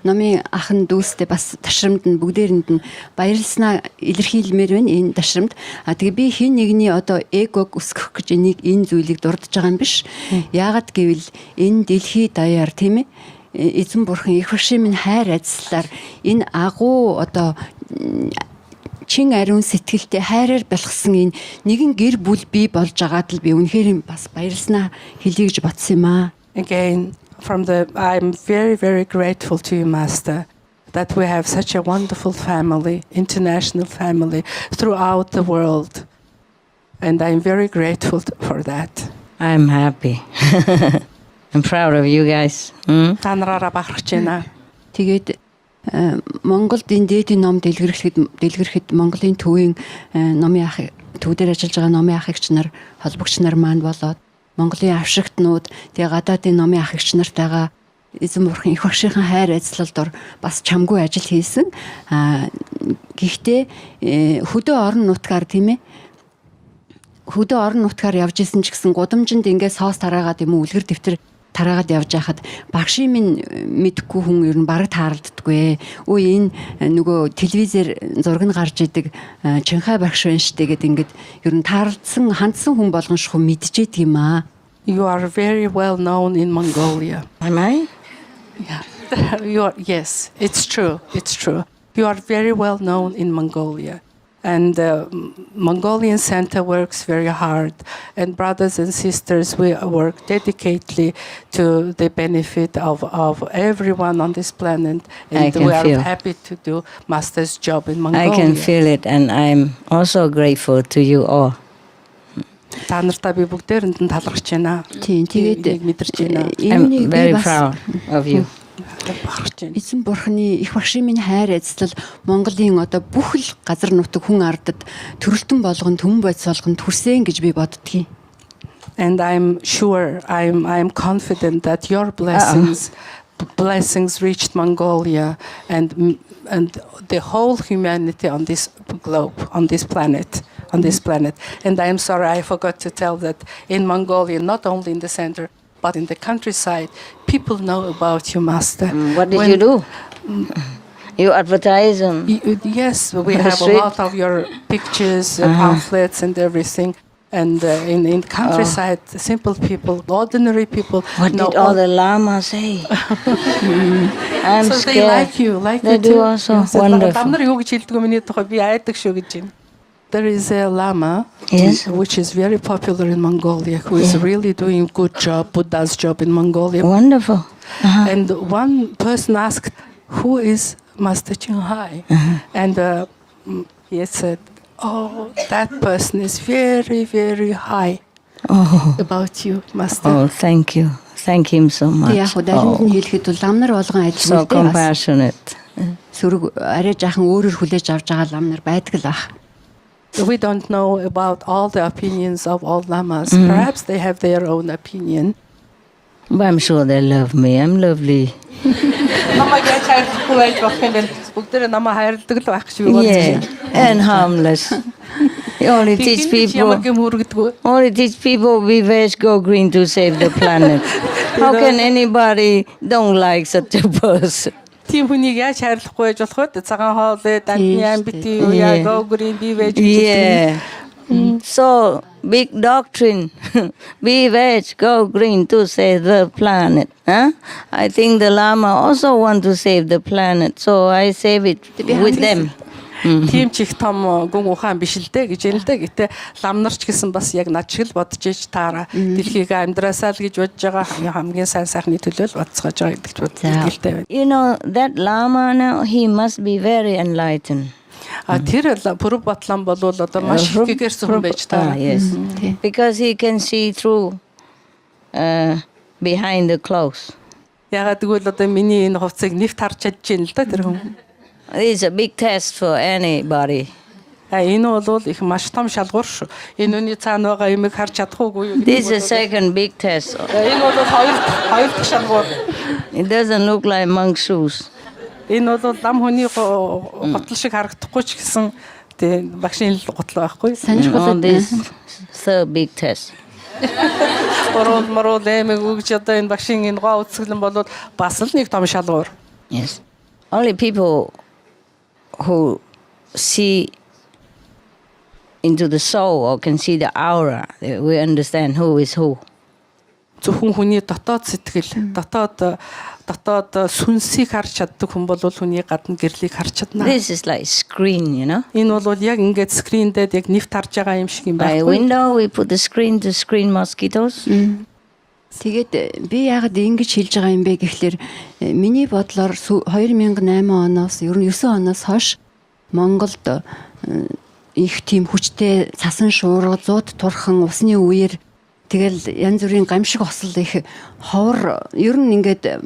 номын ахын дүүстэй бас ташрамд нь бүгдээрэнд нь баярлснаа илэрхийлмээр байна энэ ташрамд. Тэгээ би хин нэгний одоо эгог өсгөх гэж энэ зүйлийг дурдж байгаа юм биш. Яагаад гэвэл энэ дэлхий даяар тийм ээ эзэн бурхан их башийн минь хайр ажиллаар энэ агуу одоо чин ариун сэтгэлтэй хайраар балгасан энэ нэгэн гэр бүл бий болж байгаад л би үнэхээр бас баярлснаа хэлье гэж бодсон юм аа. Again, I'm very, very grateful to you, Master, that we have such a wonderful family, international family throughout the world. And I'm very grateful for that. I'm happy. I'm proud of you guys. Танараараа бахархаж байна. Тэгээд Монголд энэ дээдийн ном дэлгэрхэд Монголын төвийн номын ах төвдөр ажиллаж байгаа номын ахыгч нар, холбогч нар маань болоод Монголын авшигтнууд тэгээ гадаадын номын ахыгч нартайгаа эзэн бурхан их багшийн хайр ажиллалд ор бас чамгүй ажил хийсэн. Гэхдээ хөдөө орон нутгаар тийм ээ хөдөө орон нутгаар явж исэн ч гэсэн гудамжинд ингээд соос тараагаад юм уу үлгэр дэвтэр тараагаад явж байхад багшийн минь мэдхгүй хүн ер нь бараг тааралддаггүй. Өө энэ нөгөө телевизээр зураг нь гарч идэг Чинхай багш байна штэ гэд ингээд ер нь таарлдсан хандсан хүн болгон шхуу мэдчихэдэг юм аа. You are very well known in Mongolia. Am I? Yeah. Yes, it's true. It's true. You are very well known in Mongolia. And Mongolian Center works very hard. And brothers and sisters, we work dedicatedly to the benefit of everyone on this planet. And we are happy to do Master's job in Mongolia. I can feel it, and I'm also grateful to you all. Та нартай би бүгдээрэнд нь талархаж байна. Тийм, тэгээд мэдэрч байна. I'm very proud of you. Эзэн бурхны их багшийн минь хайр эзлэл Монголын одоо бүх л газар нутаг хүн ардад төрөлтөн болгон төмөн бодис болгон төрсөн гэж би боддгийг. And I'm sure, I'm confident that your blessings reached Mongolia and the whole humanity on this globe, on this planet. And I'm sorry, I forgot to tell that in Mongolia, not only in the center, but in the countryside, people know about you, Master. What did you do? You advertise them? Yes, we have a lot of your pictures, pamphlets and everything. And in countryside, simple people, ordinary people. What did all the lamas say? I'm so scared. They like you They do also. Wonderful. There is a lama, yes, which is very popular in Mongolia, who is really doing good job, Buddha's job in Mongolia. Wonderful. And one person asked, "Who is Master Hai?" And he said, "Oh, that person is very, very high about you, Master." Oh, thank you. Thank him so much. So compassionate. We don't know about all the opinions of all lamas. Perhaps they have their own opinion. But I'm sure they love me. I'm lovely. Yeah, and harmless. You only teach people be veg, go green to save the planet. How can anybody don't like such a person? Тийм хүнийг яаж хайрлахгүй байж болох вэ? Цагаан хоол, даньяан бити, go green, be veg. Yeah. So, big doctrine. Be veg, go green to save the planet. Huh? I think the Lama also want to save the planet, so I save it with them. Тийм ч их том гүн ухаан биш л дээ гэж юм л дээ. Гэтэ ламнарч гэсэн бас яг над шиг л бодож иж таараа дэлхийг амьдраасаа л гэж бодож байгаа хамгийн сайн сайхны төлөө л бодцоож байгаа гэдэгт боддог л дээ. You know, that Lama now, he must be very enlightened. Тэр пүрэв батлан бол одоо маш их гэгэрсэн хүн байж таа. Yes. Because he can see through behind the clothes. Ягаад гэвэл одоо миний энэ хувцсыг нэвт харж чадж байна л да тэр хүн. It's a big test for anybody. Энэ бол их маш том шалгуур шүү. Энэ үний цаана байгаа юмыг харж чадахгүй юу? This is a second big test. Энэ бол хоёр дахь шалгуур. It doesn't look like monk shoes. Энэ бол лам хүний готл шиг харагдахгүй ч гэсэн тэг багшийн готл байхгүй. This third big test. Орол эмэг үгж одоо энэ багшийн энэ гоо үсгэлэн бол бас л нэг том шалгуур. Yes. Only people who see into the soul or can see the aura, we understand who is who. Зөвхөн хүний дотоод сэтгэл, дотоод сүнсийг харж чаддаг хүн бол хүний гадна гэрлийг харж чадна. This is like screen, you know. Энэ бол яг ингээд скрин дээр яг нэвт харж байгаа юм шиг юм By байна. window we put the screen to screen mosquitoes. Тэгээд би яагаад ингэж хэлж байгаа юм бэ гэхлээр миний бодлоор 2008 оноос ер нь 9 оноос хойш Монголд их тийм хүчтэй цасан шуурга, зууд турхан усны үеэр тэгэл янз бүрийн гамшиг осол их ховор ер нь ингээд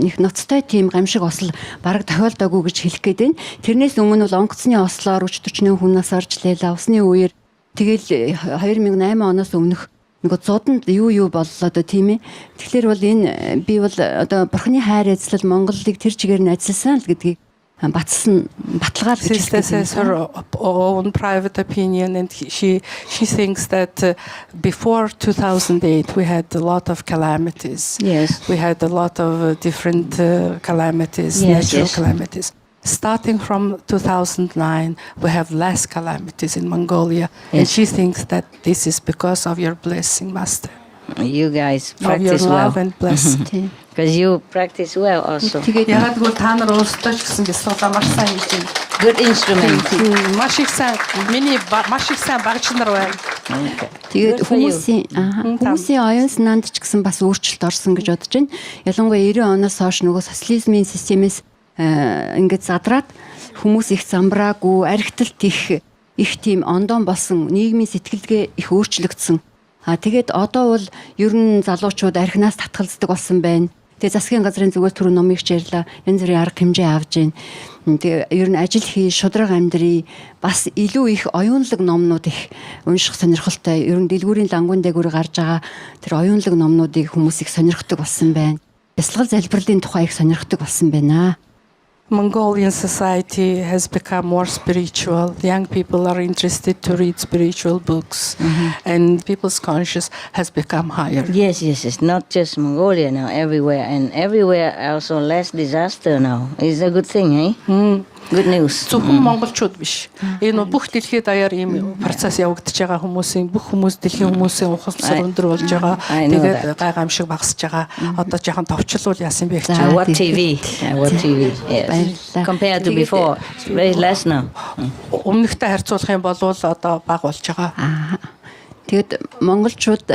их ноцтой тийм гамшиг осол бараг тохиолдоогүй гэж хэлэх гээд байна. Тэрнээс өмнө бол онгоцны ослоор 40-41 хүнээс орж лээла усны үеэр тэгэл 2008 оноос өмнөх нэг зодонд юу боллоо доо тийм ээ. Тэгэхээр бол энэ би бол одоо бурхны хайр эзлэл Монголыг тэр чигээр нь ажилласан л гэдгийг батсан баталгаал гэж says her own private opinion, and she thinks that before 2008 we had a lot of calamities. Yes. We had a lot of different calamities, Yes, natural yes. calamities. Starting from 2009, we have less calamities in Mongolia, and she thinks that this is because of your blessing, Master. You guys Of your practice love well. and blessing. Because you practice well also. Ягдгүйл та нар өөрсдөө ч гэсэн бисуулаа маш сайн хийж байна. Good instrument. Маш их сайн багч нар байна. Тэгээд хүмүүсийн оюун санаанд ч гэсэн бас өөрчлөлт орсон гэж бодож байна. Ялангуяа 90 оноос хойш нөгөө социализмын системээс ингээд задраад хүмүүс их замбраагүй, архиталт их тийм ондон болсон, нийгмийн сэтгэлгээ их өөрчлөгдсөн. Тэгээд одоо бол ер нь залуучууд архинаас татгалздаг болсон байна. Тэгээ засгийн газрын зүгээс түрүү номыг хичээрлээ. Янз бүрийн арга хэмжээ авж байна. Тэгээ ер нь ажил хий, шудраг амьдрий, бас илүү их оюунлаг номнууд их унших сонирхолтой. Ер нь дэлгүүрийн лангуун дээгүүр гарч байгаа тэр оюунлаг номнуудыг хүмүүс их сонирхдаг болсон байна. Бясалгал залбирлын тухай их сонирхдаг болсон байна. Mongolian society has become more spiritual. Young people are interested to read spiritual books, and people's conscience has become higher. Yes. Not just Mongolia now, everywhere. And everywhere also less disaster now. It's a good thing, eh? Good news. Зөвхөн монголчууд биш. Энэ бүх дэлхийд даяар ийм процесс явагдаж байгаа хүмүүсийн бүх хүмүүс дэлхийн хүмүүсийн ухамсар өндөр болж байгаа. Тэгээд гайхамшиг багасж байгаа. Одоо жоохон товчлуул яасан бэ гэж. What TV? Yes. Compared to before, it's very less now. Өмнөхтэй харьцуулах юм бол одоо бага болж байгаа. Тэгэд монголчууд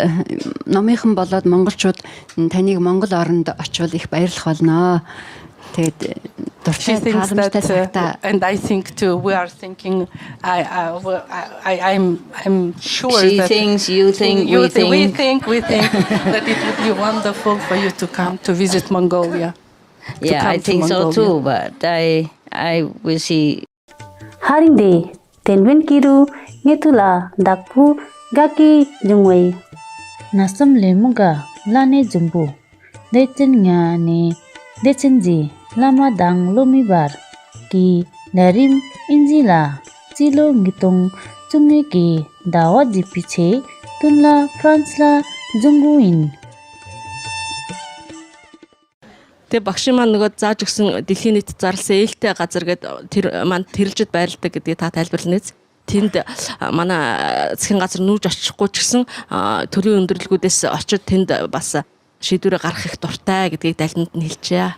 номынхан болоод монголчууд таныг монгол оронд очвол их баярлах болно. Тэгээд she thinks that, and I think too. We are thinking. I'm sure she that thinks, you think, we think that it would be wonderful for you to come to visit Mongolia. Yeah, I think so too. But I will see. Haringde tenwen kiru ngetula dakpu gaki jungwei nasam lemuga lane jumbu dechen nga ne dechenji lama dang lomibar ki narim injila chilo ngitung chungne ki dawa jipiche tunla fransla junguin. Тэгээ багш маань нөгөө зааж өгсөн дэлхийн нийт зарласан ээлтэй газар гэдэг тэр манд тэрэлжид байрладаг гэдгийг та тайлбарлана. Тэнд манай засгийн газар нүүж очихгүй ч гэсэн төрийн өндөрлгүүдээс очиж тэнд бас шийдвэрээ гаргах их дуртай гэдгийг далинд нь хэлжээ.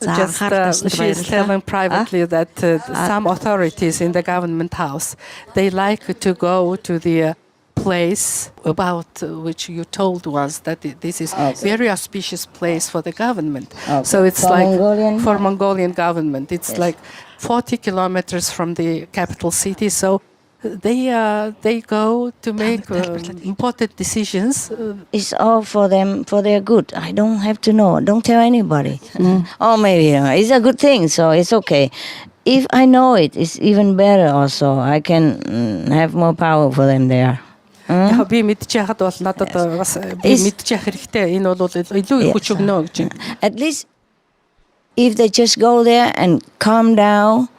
She is telling privately that some authorities in the government house, they like to go to the place about which you told once that this is very auspicious place for the government. So it's for Mongolian government. It's like 40 kilometers from the capital city. So they go to make important decisions. It's all for them, for their good. I don't have to know. Don't tell anybody. Or maybe it's a good thing, so it's okay. If I know it, it's even better also. I can have more power for them there. Яг би мэдчихэхэд бол надад бас би мэдчих хэрэгтэй. Энэ бол илүү их хүч өгнө гэж. At least if they just go there and calm down,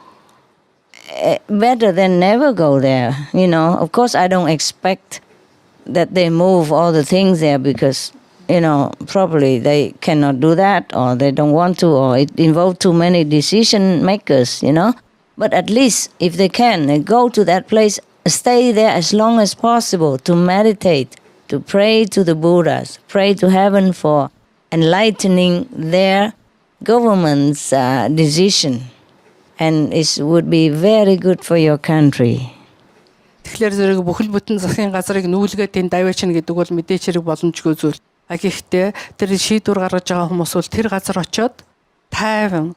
better than never go there. You know, of course I don't expect that they move all the things there because, you know, probably they cannot do that or they don't want to or it involves too many decision makers, you know. But at least if they can, they go to that place, stay there as long as possible to meditate, to pray to the Buddhas, pray to heaven for enlightening their government's decision. And it would be very good for your country. Тэгэхээр зэрэг бүхэл бүтэн засгийн газрыг нүүлгээд энэ давьяачна гэдэг бол мэдээч хэрэг боломжгүй зүйл. Гэхдээ тэр шийдвэр гаргаж байгаа хүмүүс бол тэр газар очиод тайван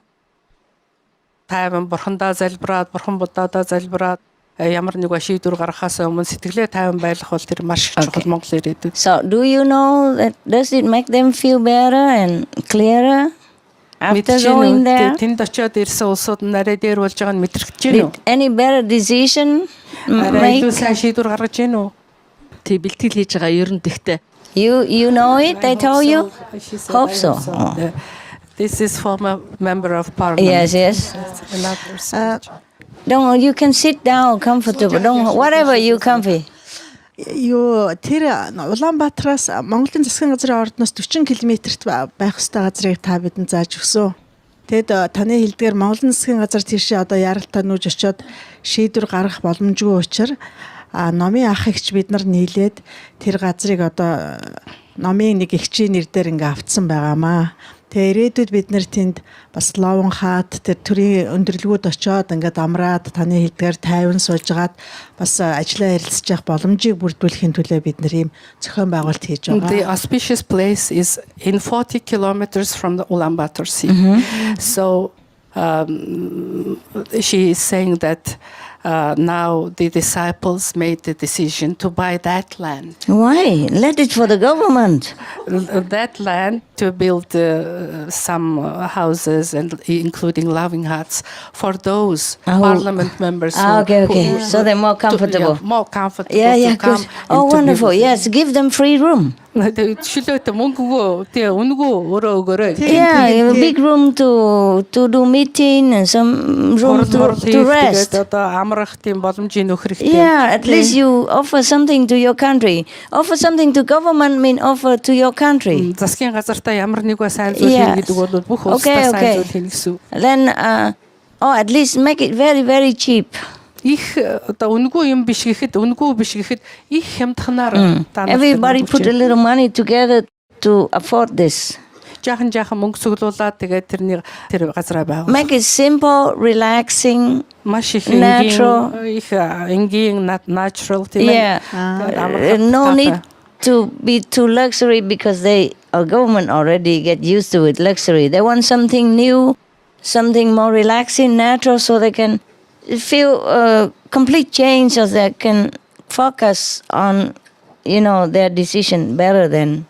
бурхандаа залбираад, бурхан буддаадаа залбираад ямар нэг шийдвэр гаргахаас өмнө сэтгэлээ тайван байлгах бол тэр маш чухал Монгол ирээдүйд. So do you know that does it make them feel better and clearer? After going there, тэнд очиод ирсэн улсууд нарийн дээр болж байгааг нь мэдрэгдэж байна уу? Any better decision make? Илүү сайн шийдвэр гаргаж байна уу? Тэг бэлтгэл хийж байгаа ер нь тэгтээ. You know it? They told you? Hope so. This is former member of parliament. Yes. Don't you can sit down comfortable. Don't whatever you comfy. Тэр Улаанбаатараас Монголын засгийн газрын ордноос 40 км-т байх ёстой газрыг та бидэнд зааж өгсөн. Тэгэд таны хэлдгээр Монголын засгийн газар тийшээ одоо яралтай нүүж очиод шийдвэр гаргах боломжгүй учраас номын ах эгч бид нар нийлээд тэр газрыг одоо номын нэг эгчийн нэр дээр ингээ автсан байгаамаа. Тэгээ ирээдүйд бид нэр тэнд бас ловон хаад тэр төрийн өндөрлгүүд очиод ингээд амраад таны хэлдгээр тайван суужгаад бас ажиллаа ярилцж явах боломжийг бүрдүүлэхийн төлөө бид нэр ийм зохион байгуулалт хийж байгаа. The auspicious place is in 40 kilometers from the Ulaanbaatar Sea. So she is saying that now the disciples made the decision to buy that land. Why? Let it for the government. That land to build some houses and including loving huts for those parliament members. Okay. So they're more comfortable. More comfortable. Yeah, good. Oh, wonderful. Yes, give them free room. Yeah, a big room to do meeting and some room to rest. Yeah, at least you offer something to your country. Offer something to government mean offer to your country. Yes. Okay. Then, at least make it very, very cheap. Everybody put a little money together to afford this. Make it simple, relaxing, natural. Yeah. No need to be too luxury because our government already get used to it, luxury. They want something new, something more relaxing, natural, so they can feel a complete change, so they can focus on, their decision better than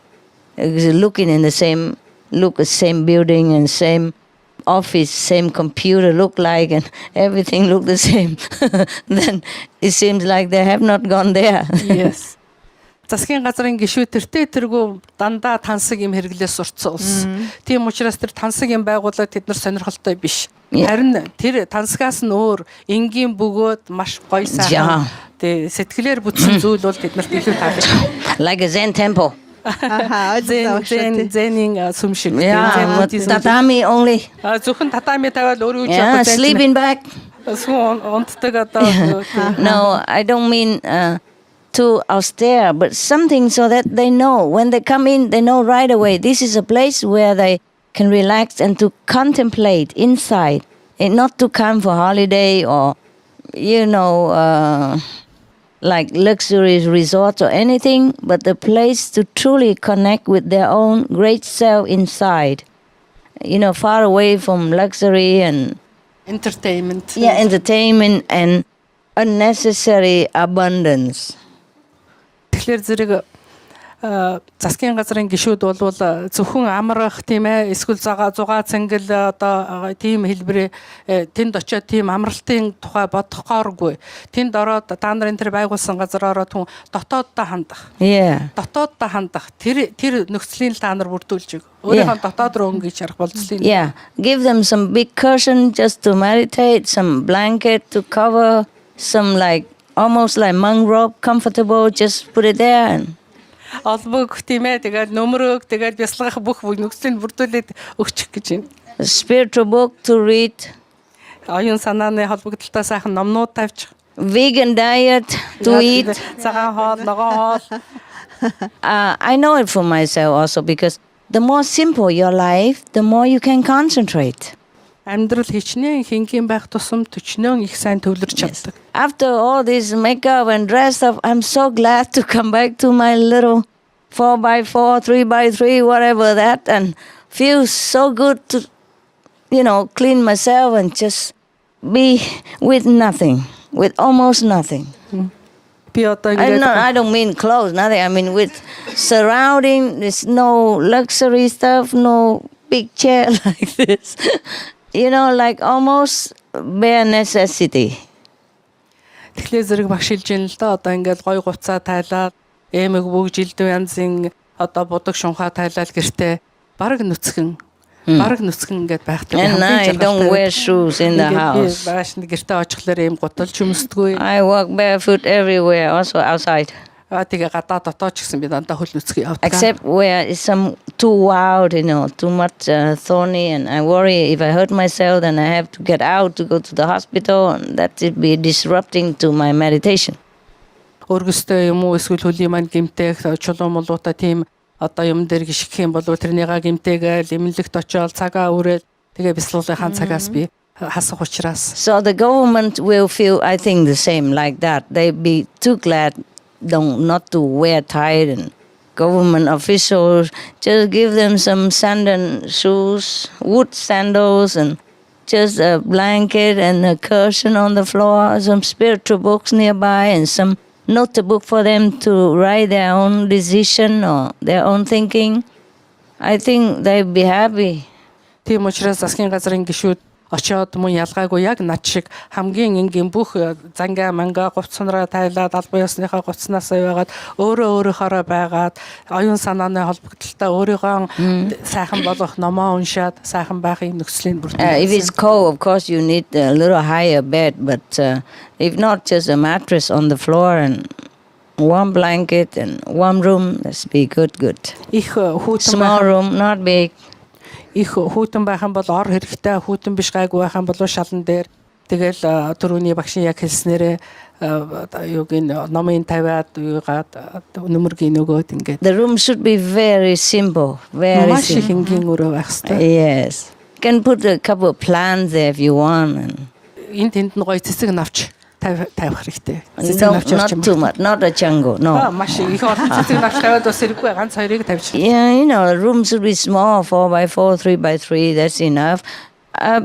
looking in the same building and same office, same computer look like, and everything look the same. Then it seems like they have not gone there. Yes. Засгийн газрын гишүүдэртэй тэргүй дандаа тансаг юм хэрэглээс сурцсан улс. Тийм учраас тэр тансаг юм байгуулаад тэд нар сонирхолтой биш. Харин тэр тансгаас нь өөр энгийн бөгөөд маш гоё сайхан тий сэтгэлээр бүтсэн зүйл бол тэд нарт илүү таалагдсан. Like a Zen temple. Zen сүм шиг. Tatami only. Зөвхөн татами тавиал өөрөө Yeah, sleeping bag. Унтдаг одоо. No, I don't mean too austere, but something so that they know when they come in, they know right away this is a place where they can relax and to contemplate inside, and not to come for holiday or like luxurious resorts or anything, but the place to truly connect with their own great self inside, far away from luxury and entertainment. Yeah, entertainment and unnecessary abundance. Тэгэхээр зэрэг засгийн газрын гишүүд бол зөвхөн амрах тийм ээ эсвэл зугаа цангил одоо тийм хэлбэрээ тэнд очиод тийм амралтын тухай бодохгүйргүй. Тэнд ороод та нарын тэр байгуулсан газар ороод хүн дотооддоо хандах. Дотооддоо хандах. Тэр нөхцөлийн та нар бүрдүүлж өөрийнхөө дотоод руу өнгөж харах болцлоо. Yeah, give them some big cushion just to meditate, some blanket to cover, some almost like monk robe, comfortable, just put it there. And Олбог тийм ээ тэгээд нөмрөөг тэгээд бясалгах бүх нөхцөлийг бүрдүүлээд өгчих гэж байна. Spiritual book to read. Оюун санааны холбогдолтой сайхан номнууд тавьчих. Vegan diet to eat. Цагаан хоол, ногоон хоол. I know it for myself also, because the more simple your life, the more you can concentrate. Амьдрал хичнээн хингийн байх тусам төчнөөн их сайн төвлөрч чаддаг. After all this makeup and dress up, I'm so glad to come back to my little 4x4, 3x3, whatever that, and feel so good to, clean myself and just be with nothing, with almost nothing. I don't mean clothes, nothing. I mean with surrounding. There's no luxury stuff, no big chair like this. Like almost bare necessity. Тэгэхээр зэрэг багш хэлж байна л да. Одоо ингээд гой гуцаа тайлаад, эмэг бүгд жилдүү янзын одоо будаг шунхаа тайлаад гэртээ бараг нүцгэн ингээд байхтай. And I don't wear shoes in the house. Багш гэртээ очихлоор эм гуталж өмсдөггүй. I walk barefoot everywhere, also outside. Тэгээ гадаа дотоод ч гэсэн би дандаа хөл нүцгэн явдаг. Except where it's some too wild, too much thorny, and I worry if I hurt myself, then I have to get out to go to the hospital, and that would be disrupting to my meditation. Өргөстэй юм уу эсвэл хөлийн маань гимтэх чулуун молуута тийм одоо юм дээр гიშгэх юм бол тэрнийга гимтэйгээл эмнэлэгт очиод цагаа өрөөл тэгээ бяцлуулахын цагаас би хасах учраас. So the government will feel, I think, the same like that. They be too glad not to wear tie, and government officials just give them some sandal shoes, wood sandals, and just a blanket and a cushion on the floor, some spiritual books nearby, and some notebook for them to write their own decision or their own thinking. I think they'd be happy. Тийм учраас засгийн газрын гишүүд очиод мөн ялгаагүй яг над шиг хамгийн энгийн бүх зангаа мангаа говцнороо тайлаад албан ёсныхаа гоцноос байгаад өөрөөхөөрөө байгаад оюун санааны холбогдлолтой өөрийгөө сайхан болгох номоо уншаад сайхан байх юм нөхцөлийн бүрдээ. If it's cold, of course you need a little higher bed, but if not, just a mattress on the floor and warm blanket and warm room, that's be good. Small room, not big. Их хүүтэн байхan бол ор хэрэгтэй, хүүтэн биш гайгүй байхan бол шалан дээр тэгэл түрүүний багшийн яг хэлснээрээ юуг ин номын тавиад юугаад нүмергийн нөгөөд ингээд. The room should be very simple, very маш их simple. энгийн өрөө байх хэрэгтэй. Yes. You can put a couple of plants there if you want. And Энд тэнд нь гоё цэцэг навч тавих хэрэгтэй. not too much, not a jungle, no. Маш их олон цэцэг навч тавиад бас хэрэггүй ганц хоёрыг тавьчих. Yeah, you know, the room should be small, 4x4, 3x3, that's enough.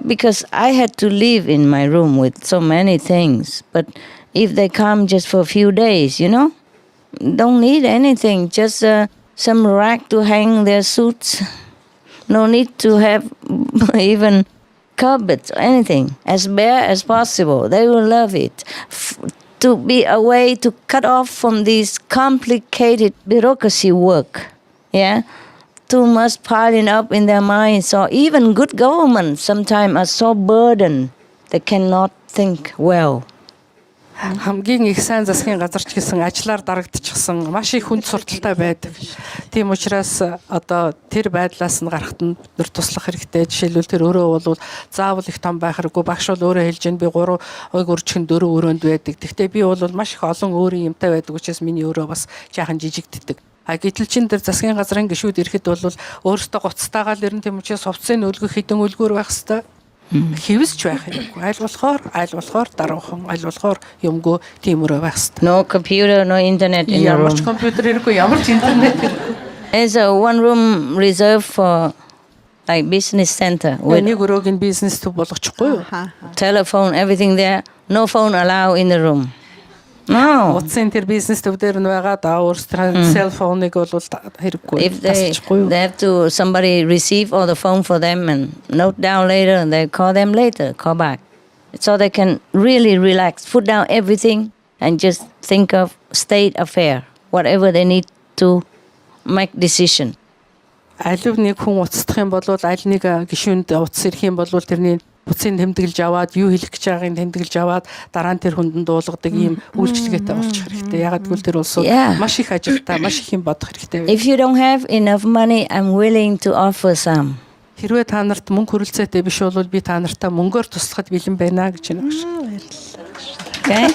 Because I had to live in my room with so many things. But if they come just for a few days, don't need anything, just some rack to hang their suits. No need to have even cupboards or anything. As bare as possible. They will love it. To be a way to cut off from this complicated bureaucracy work. Yeah? Too much piling up in their minds. So even good governments sometimes are so burdened they cannot think well. Хамгийн их сайн засгийн газарч гэсэн ажлаар дарагдчихсан маш их хүнд сурталтай байдаг. Тийм учраас одоо тэр байдлаас нь гарахад нь бид туслах хэрэгтэй. Жишээлбэл тэр өөрөө бол заавал их том байх хэрэггүй. Багш бол өөрөө хэлж байна. Би 3 ог өрчгөн 4 өрөөнд байдаг. Гэхдээ би бол маш их олон өөрийн юмтай байдаг учраас миний өөрөө бас жаахан жижигддэг. Гэтэл чин дээр засгийн газрын гишүүд ирэхэд бол өөрөөсөө гоцтойгоо л ирэн тийм учраас хувцсыг өлгөх хідэн үлгүүр байх хэвээр. Хэвсч байх юм. Айл болохоор даруухан, айл болохоор юмгүй тиймэрхүү байх хэвээр. No computer, no internet in the room. Ямар ч компьютер хэрэггүй, ямар ч интернет хэрэггүй. There's a one room reserved for like business center. Нэг өрөөг нь бизнес төв болгочихгүй юу? Telephone, everything there. No phone allowed in the room. No. Утсын тэр бизнес төв дээр нь байгаа өөрсдөө селфоныг бол хэрэггүй. If they have to somebody receive all the phone for them and note down later, and they call them later, call back. So they can really relax, put down everything and just think of state affair, whatever they need to make decision. Алив нэг хүн уцдах юм бол аль нэг гишүүнд уцс ирэх юм бол тэрний утсыг тэмдэглэж аваад юу хэлэх гэж байгааг тэмдэглэж аваад дараа нь тэр хүнд дуулгадаг ийм үйлчлэгээтэй болчих хэрэгтэй. Ягаад гэвэл тэр улсууд маш их ажилтаа, маш их юм бодох хэрэгтэй. If you don't have enough money, I'm willing to offer some. Хэрвээ та нарт мөнгө хүрэлцээтэй биш бол би та нартаа мөнгөөр туслахад бэлэн байна гэж байна гэж. Okay?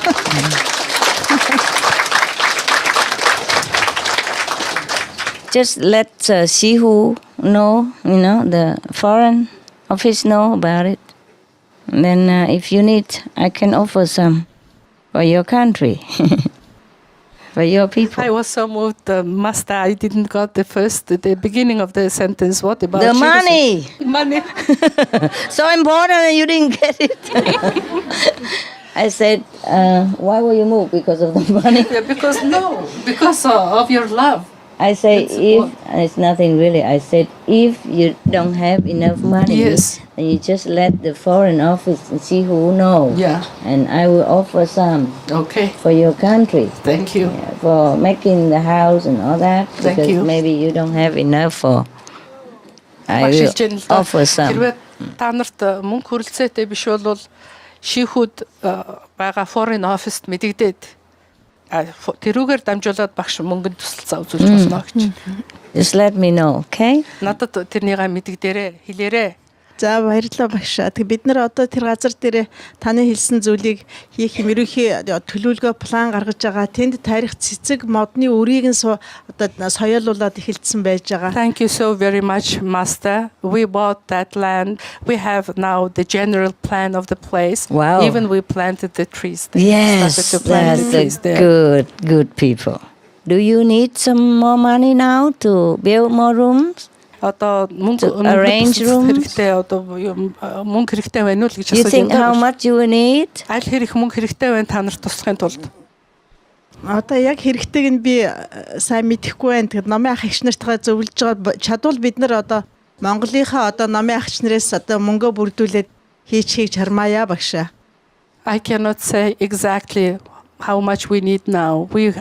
Just let Sihu know, the foreign office know about it. And then if you need, I can offer some for your country, for your people. I was so moved, Master. I didn't got the beginning of the sentence. What about the money? Money. So important and you didn't get it. I said, why will you move? Because of the money? Yeah, because of your love. I say it's nothing really. I said if you don't have enough money, then you just let the foreign office and see who know. Yeah. And I will offer some. Okay. For your country. Thank you. Yeah, for making the house and all that. Thank because you. Maybe you don't have enough for. I will offer some. Хэрвээ та нарт мөнгө хүрэлцээтэй биш бол шийхүүд байгаа foreign office-д мэдэгдээд тэрүүгээр дамжуулаад багш мөнгөнд тусалцаа үзүүлж болно гэж. Just let me know, okay? Надад тэрнийгээ мэдэгдээрээ хэлээрээ. За баярлалаа багш. Тэг бид нар одоо тэр газар дээр таны хэлсэн зүйлийг хийх юм ерөнхий төлөвлөгөө план гаргаж байгаа. Тэнд тарих цэцэг модны өрийг одоо соёолуулаад эхэлсэн байж байгаа. Thank you so very much, Master. We bought that land. We have now the general plan of the place. Wow. Even we planted the trees there. Yes, Started to plant the trees that's there. good people. Do you need some more money now to build more rooms? Одоо arrange rooms? хэрэгтэй одоо мөнгө хэрэгтэй байна уу гэж You асууж think how much you will need? Аль хэрэг мөнгө хэрэгтэй байна та нарт туслахын тулд? Одоо яг хэрэгтэйг нь би сайн мэдэхгүй байна. Тэгэхээр номын ах эгч нартайгаа зөвлөж байгаа чадвал бид нар одоо Монголынхаа одоо номын ах эгч нараас одоо мөнгө бүрдүүлээд хийчихийг чармаая багшаа. I cannot say exactly how much we need now. We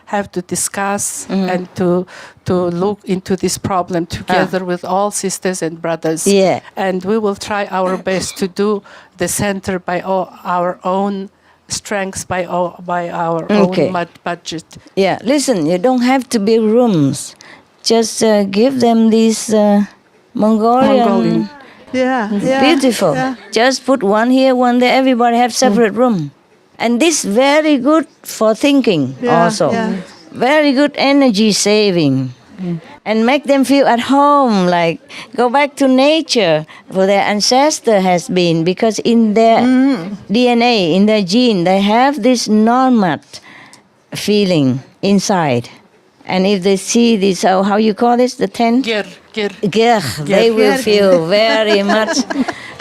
have to discuss and to look into this problem together with all sisters and brothers. Yeah. And we will try our best to do the center by our own strengths, by our own budget. Yeah, listen, you don't have to build rooms. Just give them these Mongolian. Yeah, Beautiful. Yeah. Just put one here, one there. Everybody have separate room. And this very good for thinking also. Yeah. Very good energy saving. And make them feel at home, like go back to nature where their ancestor has been, because in their DNA, in their gene, they have this nomad feeling inside. And if they see this, how you call this, the tent? Ger. They will feel very much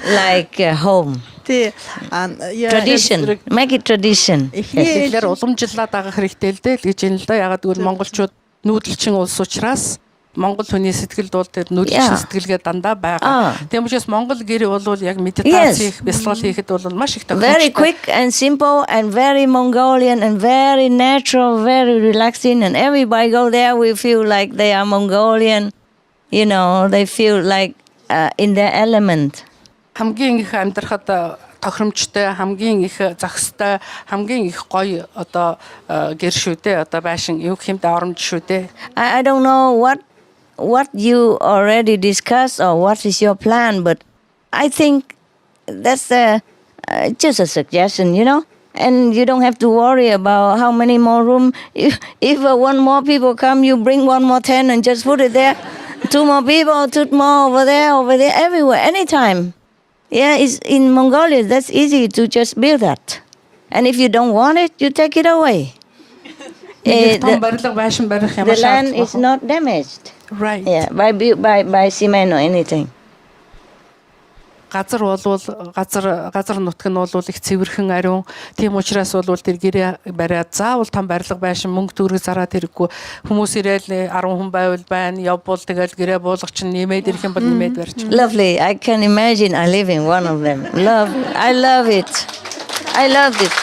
like home. Tradition. Make it tradition. Тэгэхээр уламжлаад байгаа хэрэгтэй л дээ л гэж юм л да. Ягаад гэвэл монголчууд нүүдэлчин улс учраас монгол хүний сэтгэлд бол тэр нүүдэлчин сэтгэлгээ дандаа байгаа. Тийм учраас монгол гэр бол яг медитац хийх, бясалгал хийхэд бол маш их тохиолддог. Very quick and simple and very Mongolian and very natural, very relaxing, and everybody go there we feel like they are Mongolian. You know, they feel like in their element. Хамгийн их амьдрахад тохиромжтой, хамгийн их зохистой, хамгийн их гоё одоо гэр шүү дээ. Одоо байшин юу гэх юм да оромж шүү дээ. I don't know what you already discussed or what is your plan, but I think that's just a suggestion, you know. And you don't have to worry about how many more room. If one more people come, you bring one more tent and just put it there. Two more people, two more over there, everywhere, anytime. Yeah, it's in Mongolia, that's easy to just build that. And if you don't want it, you take it away. The land is not damaged. Right. Yeah, by cement or anything. Газар нутг нь бол их цэвэрхэн ариун. Тийм учраас бол тэр гэрээ бариад заавал том барилга байшин мөнгө төгрөг зараад хэрэггүй. Хүмүүс ирээл 10 хүн байвал байна. Явбал тэгэл гэрээ буулгач нь нэмээд ирэх юм бол нэмээд барьж. Lovely. I can imagine I live in one of them. I love it. I love it.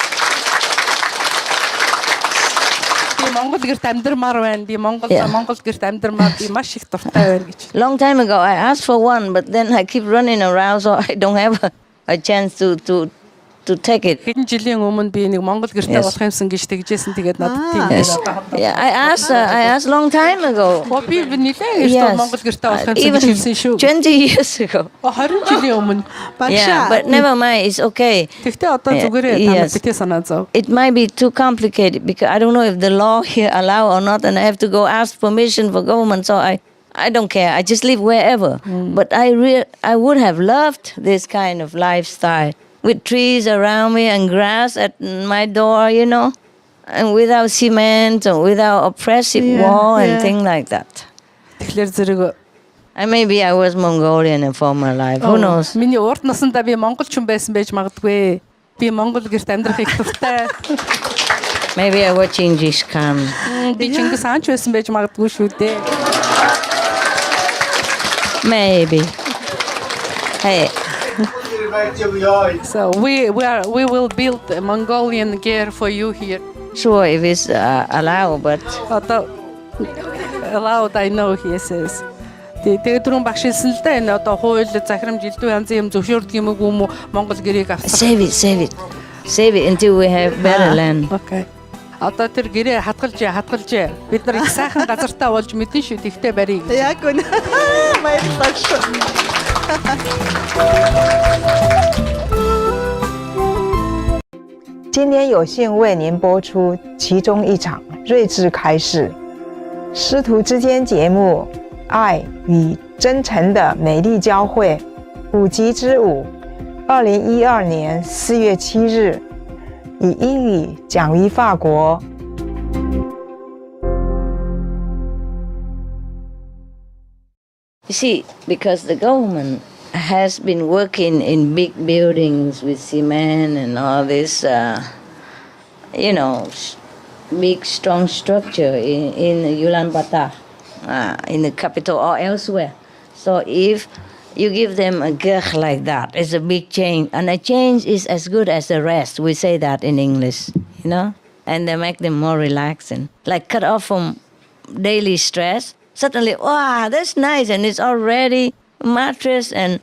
Монгол гэрт амьдрмаар байна. Би Монгол гэрт амьдрмаар би маш их дуртай байна гэж. Long time ago I asked for one, but then I keep running around, so I don't have a chance to take it. Хэдэн жилийн өмнө би нэг Монгол гэртээ болох юмсан гэж тэгжсэн. Тэгээд надад тийм байна. Yeah, I asked long time ago. Би нэлээд Монгол гэртээ болох юмсан гэж хэлсэн шүү. 20 years ago. 20 жилийн өмнө. Yeah, but never mind, it's okay. Тэгтээ одоо зүгээрээ та битээ санаа зов. It might be too complicated because I don't know if the law here allow or not, and I have to go ask permission for government, so I don't care. I just live wherever. But I would have loved this kind of lifestyle. With trees around me and grass at my door, you know, and without cement or without oppressive wall and things like that. And maybe I was Mongolian in former life. Who knows? Миний урд насандаа би монголчин байсан байж магадгүй. Би монгол гэрт амьдрахыг дуртай. Maybe I was Genghis Khan. Би Чингис хаан ч байсан байж магадгүй шүү дээ. Maybe. Hey. So we will build a Mongolian gear for you here. Sure, if it's allowed, but allowed, I know, he says. Тэгээд түрүүн багш хэлсэн л да энэ одоо хууль захирамж элдв янзын юм зөвшөөрдөг юм уу Монгол гэрийг авах. Save it until we have better land. Okay. Одоо тэр гэрээ хатгалж бид нар их сайхан газартаа болж мэдэн шүү тэгтээ барийг. Яг үнэ. Баярлалаа шүү. 今天有幸为您播出其中一场睿智开示，师徒之间节目《爱与真诚的美丽交汇》5集之5，2012年4月7日，以英语讲于法国。You see, because the government has been working in big buildings with cement and all this, big strong structure in Ulaanbaatar, in the capital or elsewhere. So if you give them a girl like that, it's a big change. And a change is as good as the rest. We say that in English, and they make them more relaxing. Like cut off from daily stress. Suddenly, wow, that's nice. And it's already mattress and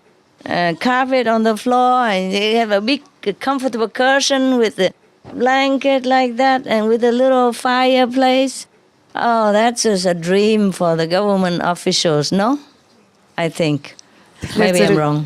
carpet on the floor. And they have a big comfortable cushion with a blanket like that and with a little fireplace. Oh, that's just a dream for the government officials, no? I think. Maybe I'm wrong.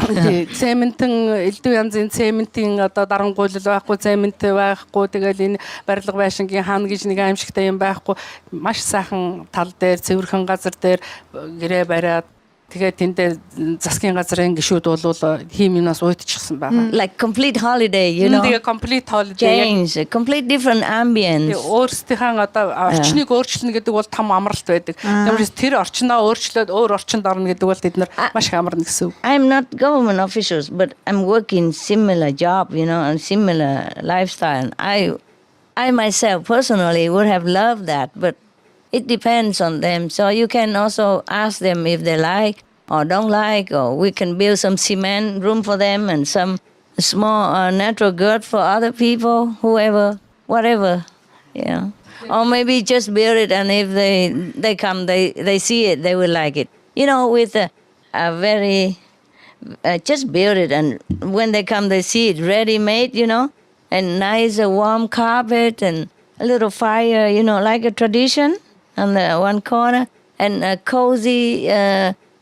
Цементэн элдв янзын цементийн одоо дарангуйлал байхгүй, цемент байхгүй, тэгэл энэ барилга байшингийн хаана гэж нэг аимшигтай юм байхгүй. Маш сайхан тал дээр, цэвэрхэн газар дээр гэрээ бариад тэгээд тэндээ засгийн газрын гишүүд болвол хийм юмнаас уйдчихсан байгаа. Like complete holiday, Тэгээ complete holiday. Change, complete different ambience. Өөрсдийнхээ одоо орчныг өөрчилнө гэдэг бол том амралт байдаг. Тиймээс тэр орчноо өөрчлөөд өөр орчинд орно гэдэг бол тэд нар маш их амарна гэсэн үг. I'm not government officials, but I'm working similar job, and similar lifestyle. I myself personally would have loved that, but it depends on them. So you can also ask them if they like or don't like, or we can build some cement room for them and some small natural girth for other people, whoever, whatever, Or maybe just build it, and if they come, they see it, they will like it. With a very, just build it, and when they come, they see it ready-made, and nice warm carpet and a little fire, like a tradition on the one corner, and a cozy,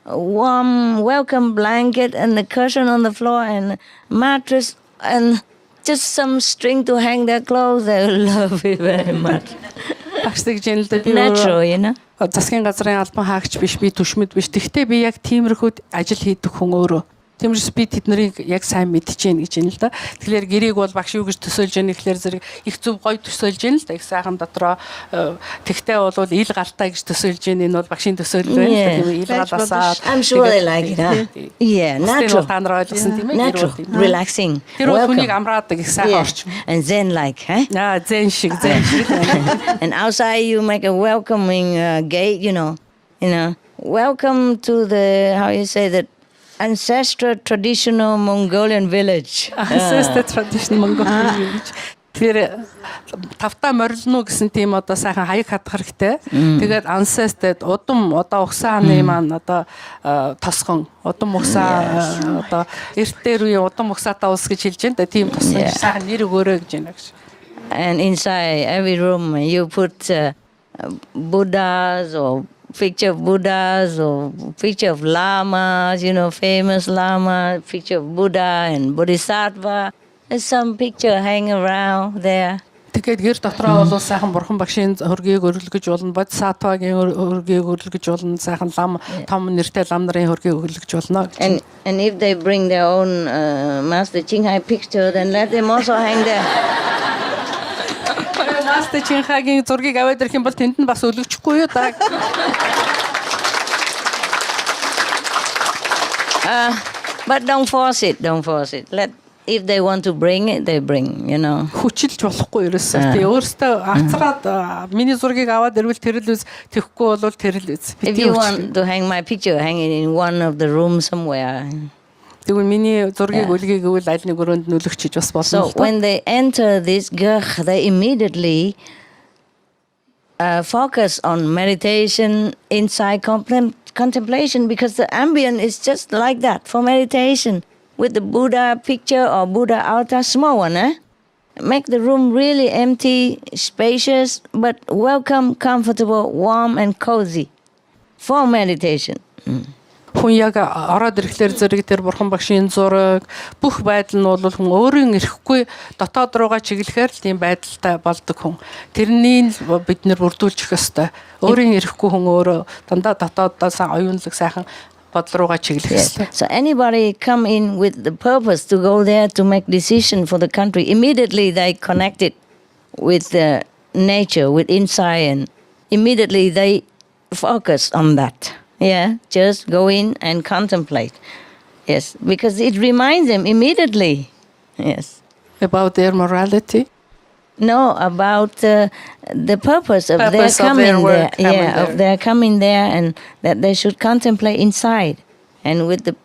warm welcome blanket, and the cushion on the floor, and mattress, and just some string to hang their clothes. They will love it very much. Natural, Засгийн газрын албан хаагч биш, би түшмэд биш. Тэгтээ би яг тиймэрхүү ажил хийдэг хүн өөрөө. Тиймээс би тэднийг яг сайн мэдэж гин гэж юм л да. Тэгэхээр гэрээг бол багш юу гэж төсөөлж яах гэхээр зэрэг их зөв гоё төсөөлж гин л да. Их сайхан дотроо тэгтээ бол ил гартаа гэж төсөөлж гин. Энэ бол багшийн төсөөлөл байна л да. Тийм ил галасаа. I'm sure they like it. Yeah, natural. Natural, relaxing. Тэр бол хүнийг амраадаг их сайхан орчим. And zen like, zen шиг. And outside you make a welcoming gate, welcome to the, how you say that, ancestral traditional Mongolian village. Ancestral traditional Mongolian village. Тэр тавтаа морилно гэсэн тийм одоо сайхан хаяг хатах хэрэгтэй. Тэгээд ancestral удам одоо угсааны маань одоо тосхон удам угсаа одоо эрт дээр үе удам угсаатай улс гэж хэлж байна. Тийм тосхон сайхан нэр өгөөрэй гэж байна гэж. And inside every room you put Buddhas or picture of Buddhas or picture of lamas, famous lama, picture of Buddha and Bodhisattva. There's some picture hang around there. Тэгээд гэр дотроо бол сайхан бурхан багшийн хөргийг өргөлгөж болно, Бодхисаттвагийн хөргийг өргөлгөж болно, сайхан лам том нэртэй лам нарын хөргийг өргөлгөж болно. And if they bring their own Master Qinghai picture, then let them also hang there. Master Qinghaiгийн зургийг аваад ирэх юм бол тэнд нь бас өлгөчихгүй юу даа. But don't force it. If they want to bring it, they bring, Хүчилж болохгүй ерөөсөө. Тэ өөртөө авцраад миний зургийг аваад ирвэл тэр л үз, тэхгүй бол тэр л үз. If you want to hang my picture, hang it in one of the rooms somewhere. Тэгвэл миний зургийг үлгийг гэвэл аль нэг өрөөнд нь өлгөчж бас болно. So when they enter this girh, they immediately focus on meditation, insight, contemplation, because the ambient is just like that for meditation. With the Buddha picture or Buddha avatar, small one, Make the room really empty, spacious, but welcome, comfortable, warm, and cozy for meditation. хүн яг ороод ирэхлээр зэрэг тэр бурхан багшийн зураг бүх байдал нь бол хүн өөрийн ирэхгүй дотоод руугаа чиглэхээр л тийм байдалтай болдог хүн. Тэрнийг бид нэр бүрдүүлж өгөх ёстой. Өөрийн ирэхгүй хүн өөрөө дандаа дотоодоос оюунлаг сайхан бодол руугаа чиглэх ёстой. So anybody come in with the purpose to go there to make decision for the country, immediately they connect it with the nature, with inside, and immediately they focus on that. Yeah, just go in and contemplate. Yes, because it reminds them immediately. Yes. About their morality? No, about the purpose of their coming there. Yeah, of their coming there, and that they should contemplate inside. And with the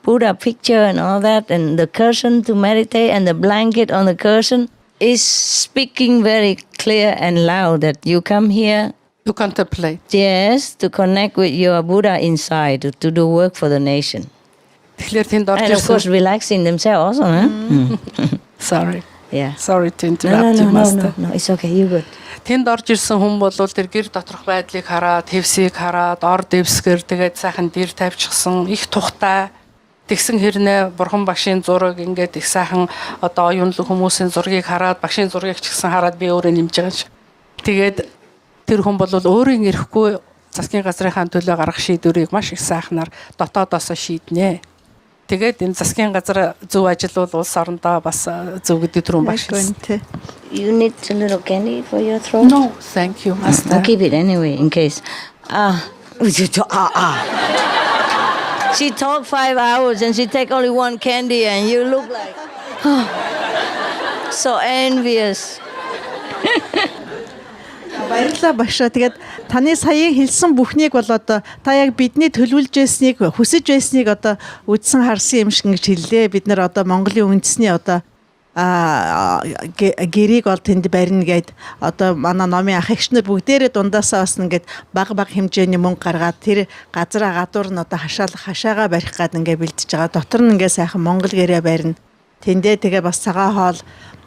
Buddha picture and all that, and the cushion to meditate, and the blanket on the cushion is speaking very clear and loud that you come here to contemplate. Yes, to connect with your Buddha inside, to do work for the nation. And of course, relaxing themselves also. Sorry. Yeah. Sorry to interrupt you, Master. No, it's okay. You good. Тэнд орж ирсэн хүн бол тэр гэр доторх байдлыг хараад, хэвсийг хараад, ор дэвсгэр тэгээд сайхан дэр тавьчихсан, их тухтай. Тэгсэн хэрнээ бурхан багшийн зураг ингээд их сайхан одоо оюунлаг хүмүүсийн зургийг хараад, багшийн зургийг ч гэсэн хараад би өөрөө нэмж байгаа шиг. Тэгээд тэр хүн бол өөрийн ирэхгүй засгийн газрынхаа төлөө гаргах шийдвэрийг маш их сайхнаар дотоодоос шийднэ. Тэгээд энэ засгийн газар зөв ажил бол улс орондоо бас зөв гэдэг түрүүн багш. You need a little candy for your throat? No, thank you, Master. I'll keep it anyway in case. She talked 5 hours and she take only one candy and you look like so envious. Баярлалаа багшаа. Тэгээд таны саяын хэлсэн бүхнийг бол одоо та яг бидний төлөвлөж байсныг, хүсэж байсныг одоо үдсэн харсан юм шиг ингэж хэллээ. Бид нар одоо Монголын үндэсний одоо гэрийг бол тэнд барина гэд одоо манай номын ах эгч нар бүгдээрээ дундаасаа бас ингээд баг хэмжээний мөнгө гаргаад тэр газраа гадуур нь одоо хашаага барих гад ингээд бэлдэж байгаа. Дотор нь ингээд сайхан монгол гэрээ барина. Тэндээ тэгээ бас цагаан хоол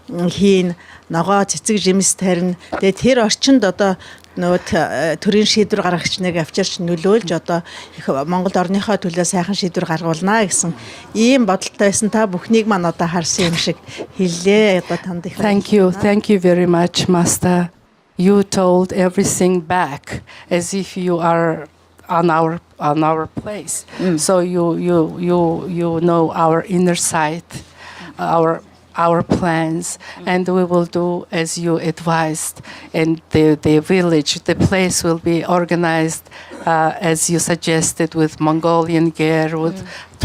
хийн, ногоо цэцэг жимс тарина. Тэгээ тэр орчинд одоо нөгөө төрийн шийдвэр гаргагч нэг авчирч нөлөөлж одоо их Монгол орныхоо төлөө сайхан шийдвэр гаргуулнаа гэсэн ийм бодолтой байсан. Та бүхнийг маань одоо харсан юм шиг хэллээ. Одоо танд их Thank you very much, Master. You told everything back as if you are on our place. So you know our inner side, our plans, and we will do as you advised, and the village, the place will be organized as you suggested, with Mongolian gear, with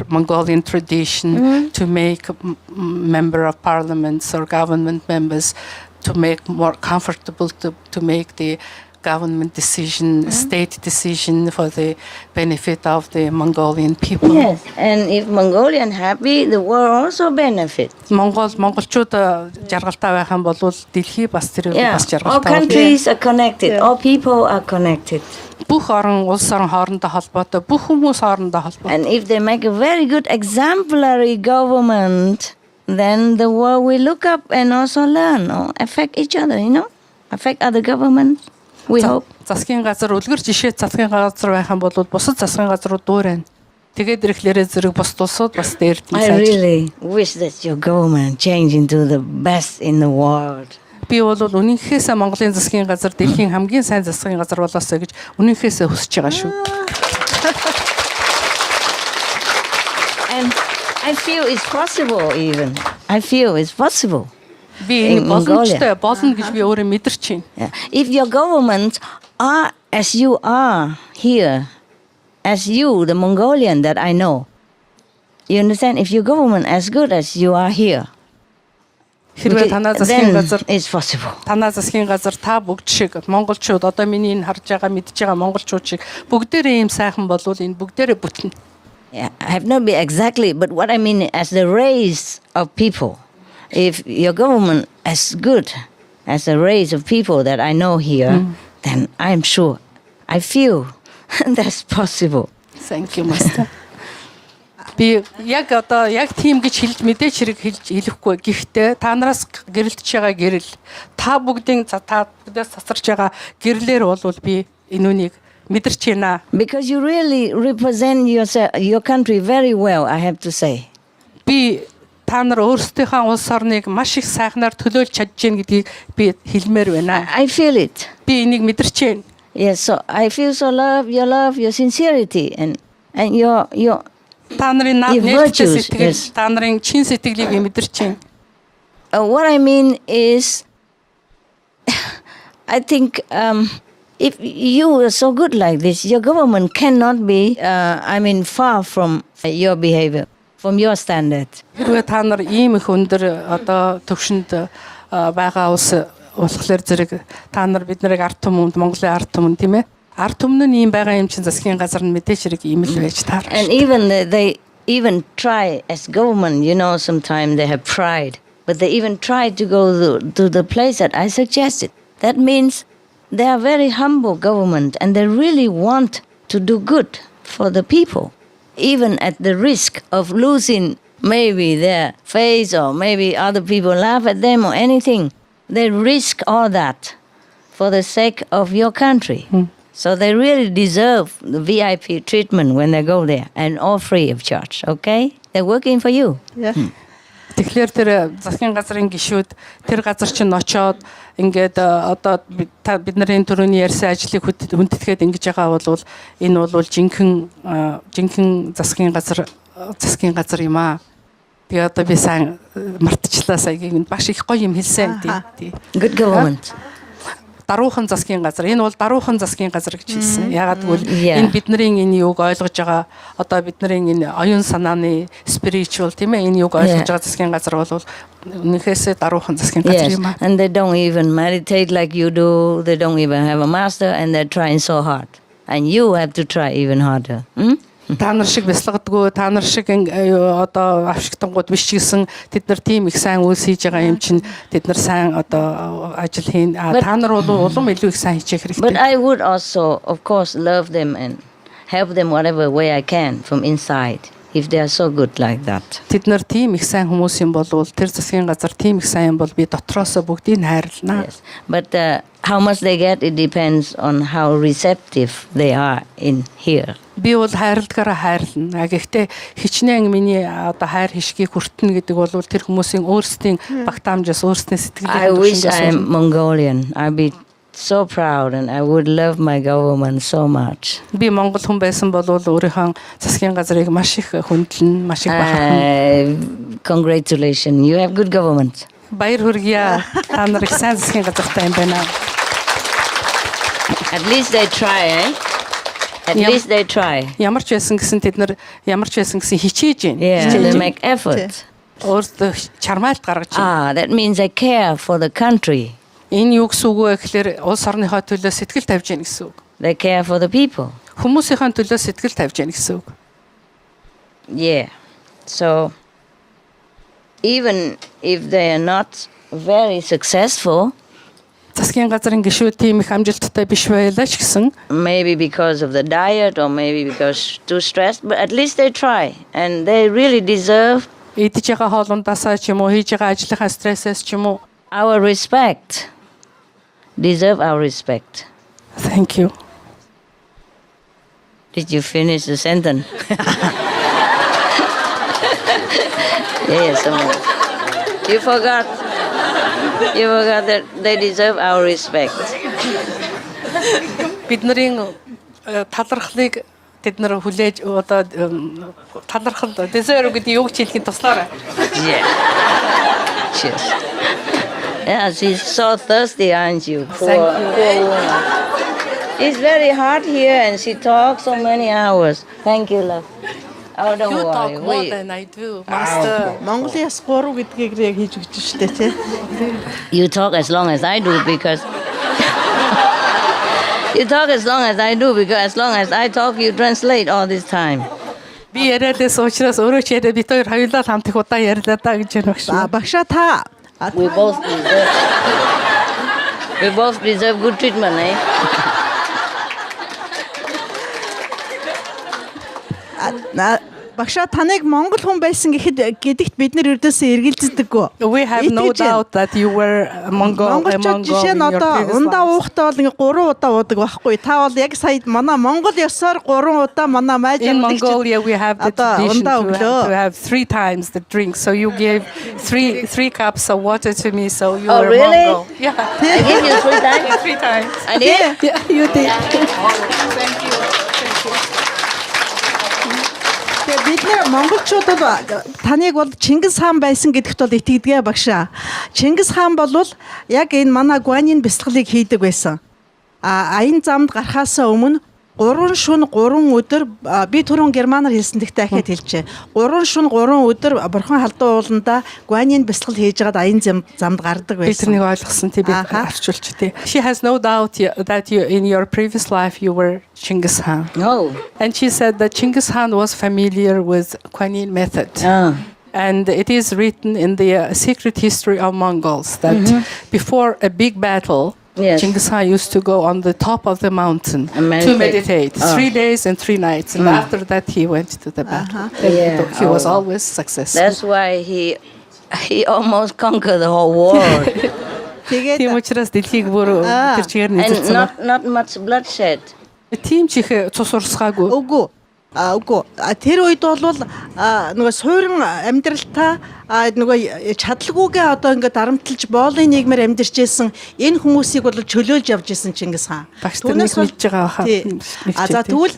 Mongolian tradition, to make member of parliaments or government members to make more comfortable to make the government decision, state decision for the benefit of the Mongolian people. Yes, and if Mongolian happy, the world also benefit. Монголчууд жаргалтай байх юм бол дэлхий бас тэр бас жаргалтай. All countries are connected. All people are connected. Бүх улс орон хоорондоо холбоотой, бүх хүмүүс хоорондоо холбоотой. And if they make a very good exemplary government, then the world will look up and also learn or affect each other, affect other governments. We hope. Засгийн газар үлгэр жишээ засгийн газар байх юм бол бусад засгийн газрууд дуурайна. Тэгээд ирэхлээрээ зэрэг бус тулсууд бас дээрдэн I really wish that your government change into the best in the world. Би бол үнэнхээсээ Монголын засгийн газар дэлхийн хамгийн сайн засгийн газар болоосоо гэж үнэнхээсээ хүсэж байгаа шүү. And I feel it's possible even. I feel it's possible. Би боломжтой болно гэж би өөрөө мэдэрч байна. If your governments are as you are here, as you, the Mongolian that I know, you understand? If your government as good as you are here, хэрвээ танаа засгийн газар it's possible. Танаа засгийн газар та бүгд шиг монголчууд одоо миний энэ харж байгаа мэдж байгаа монголчууд шиг бүгдээрээ ийм сайхан болвол энэ бүгдээрээ бүтнэ. Yeah, I have not been exactly, but what I mean as the race of people. If your government as good as a race of people that I know here, then I'm sure, I feel that's possible. Thank you, Master. Би яг тийм гэж хэлж мэдээч хэрэг хэлэхгүй. Гэхдээ та нараас гэрэлтж байгаа гэрэл, та бүгдээс засарч байгаа гэрлэр бол би энэ үнийг Мэдэрч байна. Because you really represent your country very well, I have to say. Би та нар өөрсдийнхээ улс орныг маш их сайхнаар төлөөлж чадж гин гэдгийг би хэлмээр байна. I feel it. Би энийг мэдэрч байна. Yes, so I feel so your sincerity and your та нарын virtues. сэтгэл, та нарын чин сэтгэлийг би мэдэрч байна. What I mean is, I think if you are so good like this, your government cannot be, far from your behavior, from your standard. Хэрвээ та нар ийм их өндөр одоо төвшөнд байгаа улс болохоор зэрэг та нар бид нарыг ард түмэнд Монголын ард түмэн тийм ээ. Ард түмэн нь ийм байгаа юм чин засгийн газар нь мэдээж хэрэг ийм л байж таарна. And they even try as government, sometimes they have pride, but they even try to go to the place that I suggested. That means they are very humble government and they really want to do good for the people, even at the risk of losing maybe their face or maybe other people laugh at them or anything. They risk all that for the sake of your country. So they really deserve the VIP treatment when they go there and all free of charge, okay? They're working for you. Yeah. Тэгэхээр тэр засгийн газрын гишүүд тэр газар чинь очоод ингээд одоо бид нарын төрөний ярьсан ажлыг хүндэтгэхэд ингэж байгаа бол энэ бол жинхэнэ засгийн газар юм аа. Тэгээ одоо би сайн мартчихлаа саягийн маш их гоё юм хэлсэн тий. Good government. Даруухан засгийн газар. Энэ бол даруухан засгийн газар гэж хэлсэн. Ягаад гэвэл энэ бидний энэ юуг ойлгож байгаа одоо бидний энэ оюун санааны spiritual тийм ээ энэ юуг ойлгож байгаа засгийн газар бол үнэхээсээ даруухан засгийн газар юм аа. And they don't even meditate like you do. They don't even have a master and they're trying so hard. And you have to try even harder. Та нар шиг бясалгадгүй, та нар шиг одоо авшигтангууд биш ч гэсэн тэд нар тийм их сайн үйлс хийж байгаа юм чинь тэд нар сайн одоо ажил хийн. Та нар бол улам илүү их сайн хийчих хэрэгтэй. But I would also, of course, love them and help them whatever way I can from inside. If they are so good like that. Тэд нар тийм их сайн хүмүүс юм бол тэр засгийн газар тийм их сайн юм бол би дотроосоо бүгдийг хайрлана. Yes. But how much they get, it depends on how receptive they are in here. Би бол хайрладгаараа хайрлана. Гэхдээ хичнээн миний одоо хайр хишгийг хүртэнэ гэдэг бол тэр хүмүүсийн өөрсдийн багтаамжаас өөрсдийн сэтгэлээ. I wish I'm Mongolian. I'd be so proud and I would love my government so much. Би Монгол хүн байсан бол өөрийнхөө засгийн газрыг маш их хүндлэн, маш их бахархна. Congratulations. You have good government. Баяр хүргье. Та нар их сайн засгийн газартай юм байна. At least they try, eh? At least they try. Ямар ч байсан гэсэн тэд нар ямар ч байсан гэсэн хичээж байна. Yeah, they make effort. Өөртөө чармайлт гаргаж байна. That means they care for the country. Энэ юу гэсэн үг вэ гэхээр улс орныхоо төлөө сэтгэл тавьж яах гэсэн үг. They care for the people. Хүмүүсийн төлөө сэтгэл тавьж яах гэсэн үг. Yeah. So even if they are not very successful, засгийн газрын гишүүд тийм их амжилттай биш байлаа ч гэсэн maybe because of the diet or maybe because too stressed, but at least they try and they really deserve идэж байгаа хоолундасаа ч юм уу хийж байгаа ажлынхаа стрессээс ч юм уу our respect. Deserve our respect. Thank you. Did you finish the sentence? Yes. You forgot. You forgot that they deserve our respect. Бидний талархлыг тэд нар хүлээж одоо талархал deserve гэдэг юу гэж хэлэхэд туслаарай. Yeah. Cheers. Yeah, she's so thirsty, aren't you? Poor woman. It's very hot here and she talks so many hours. Thank you, love. Oh, don't You worry. talk more than I do, Master. Монголиас 3 гэдгийг яг хийж өгч штэ тий. You talk as long as I do because you talk as long as I do because as long as I talk you translate all this time. Би яриадээс учраас өөрөө ч яриад бид хоёр хоёулаа хамт их удаа ярьлаа да гэж байна багш. Багшаа та We both deserve good treatment, eh? Багшаа таныг Монгол хүн байсан гэдэгт бид нар ердөөсөө эргэлзэдэггүй. We have no doubt that you were a Mongol. Жишээ нь одоо ундаа уухтаа бол ингээ 3 удаа уудаг байхгүй. Та бол яг сая манай Монгол ёсоор 3 удаа манай майж in Mongolia we have the tradition to have 3 times the drink. So you gave three cups of water to me. So you were really? Mongol. Yeah. I gave you 3 times. 3 times. I did. Yeah, you did. Thank you. Бид нэр монголчууд бол таныг бол Чингис хаан байсан гэдэгт бол итгэдэг багшаа. Чингис хаан бол яг энэ манай гуанийн бясалгалыг хийдэг байсан. Аян замд гарахаас өмнө 3 шөнө 3 өдөр би түрүүн германаар хэлсэн дэхтэй ахиад хэлчихэ. 3 шөнө 3 өдөр бурхан халдуу ууланда гуанийн бясалгал хийж байгаад аян замд гардаг байсан. Би тэрнийг ойлгосон тий би орчуулч тий. She has no doubt that you in your previous life you were Genghis Khan. No. And she said that Genghis Khan was familiar with Guanyin method. And it is written in the secret history of Mongols that before a big battle, Genghis Khan used to go on the top of the mountain to meditate 3 days and 3 nights. And after that, he went to the battle. He was always successful. That's why he almost conquered the whole world. Тийм учраас дэлхийг бүр тэр чигээр нэзэлсэн. And not much bloodshed. Тийм чих цус урсгаагүй. Үгүй. Үгүй. Тэр үед бол нөгөө суурин амьдралтаа нөгөө чадлагүйгээ одоо ингээд дарамтлж боолын нийгмээр амьдарч байсан энэ хүмүүсийг бол чөлөөлж явж исэн Чингис хаан. Түүнээс мэдж байгаа хаа. За тэгвэл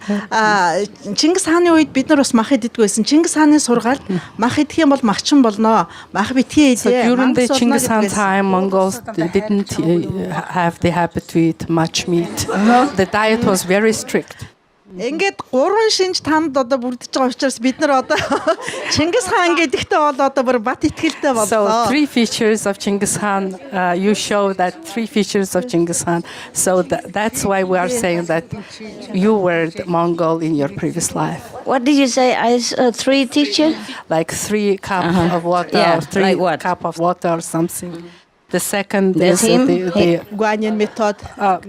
Чингис хааны үед бид нар бас мах иддэг байсан. Чингис хааны сургаалд мах идэх юм бол махчин болно. Мах битгий идээ. During the Genghis Khan time, Mongols didn't have the habit to eat much meat. The diet was very strict. Ингээд 3 шинж танд одоо бүрдэж байгаа учраас бид нар одоо Чингис хаан гэдэгтээ бол одоо бүр бат итгэлтэй боллоо. So 3 features of Genghis Khan, you show that 3 features of Genghis Khan. So that's why we are saying that you were the Mongol in your previous life. What did you say? I 3 teacher? Like 3 cups of water, or 3 cup of water or something. The second is the Guanyin method.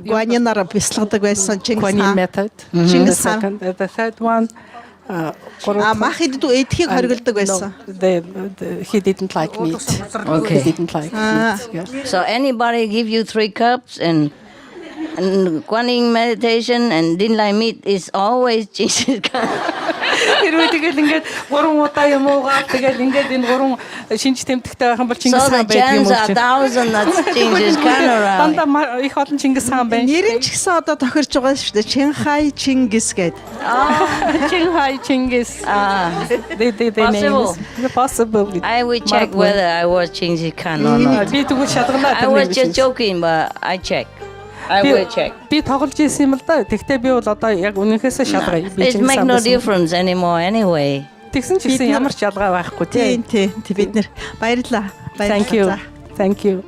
Guanyin-аар бясалгадаг байсан Чингис хаан. Guanyin method. Чингис хаан. The third one. Мах эдхийг хориглдог байсан. He didn't like meat. Okay. He didn't like meat. Yeah. So anybody give you 3 cups and Guanyin meditation and didn't like meat is always Genghis Khan. Хэрвээ тэгэл ингээд 3 удаа юм уугаад тэгэл ингээд энэ 3 шинж тэмдэгтэй байх юм бол Чингис хаан байдаг юм уу? So the chance 1,000 that's Genghis Khan around. Дандаа их олон Чингис хаан байна. Нэрэн ч гэсэн одоо тохирч байгаа шүү дээ. Чинхай Чингис гэдэг. Чинхай Чингис. Possible. I will check whether I was Genghis Khan or not. Би тэгвэл шалгалаа. I was just joking, but I check. I will check. Би тоглож ийсэн юм л да. Тэгтээ би бол одоо яг үнэнхээсээ шалгая. It make no difference anymore anyway. Тэгсэн ч гэсэн ямар ч ялгаа байхгүй тийм. Тийм бид нэр баярлаа. Thank you. Thank you.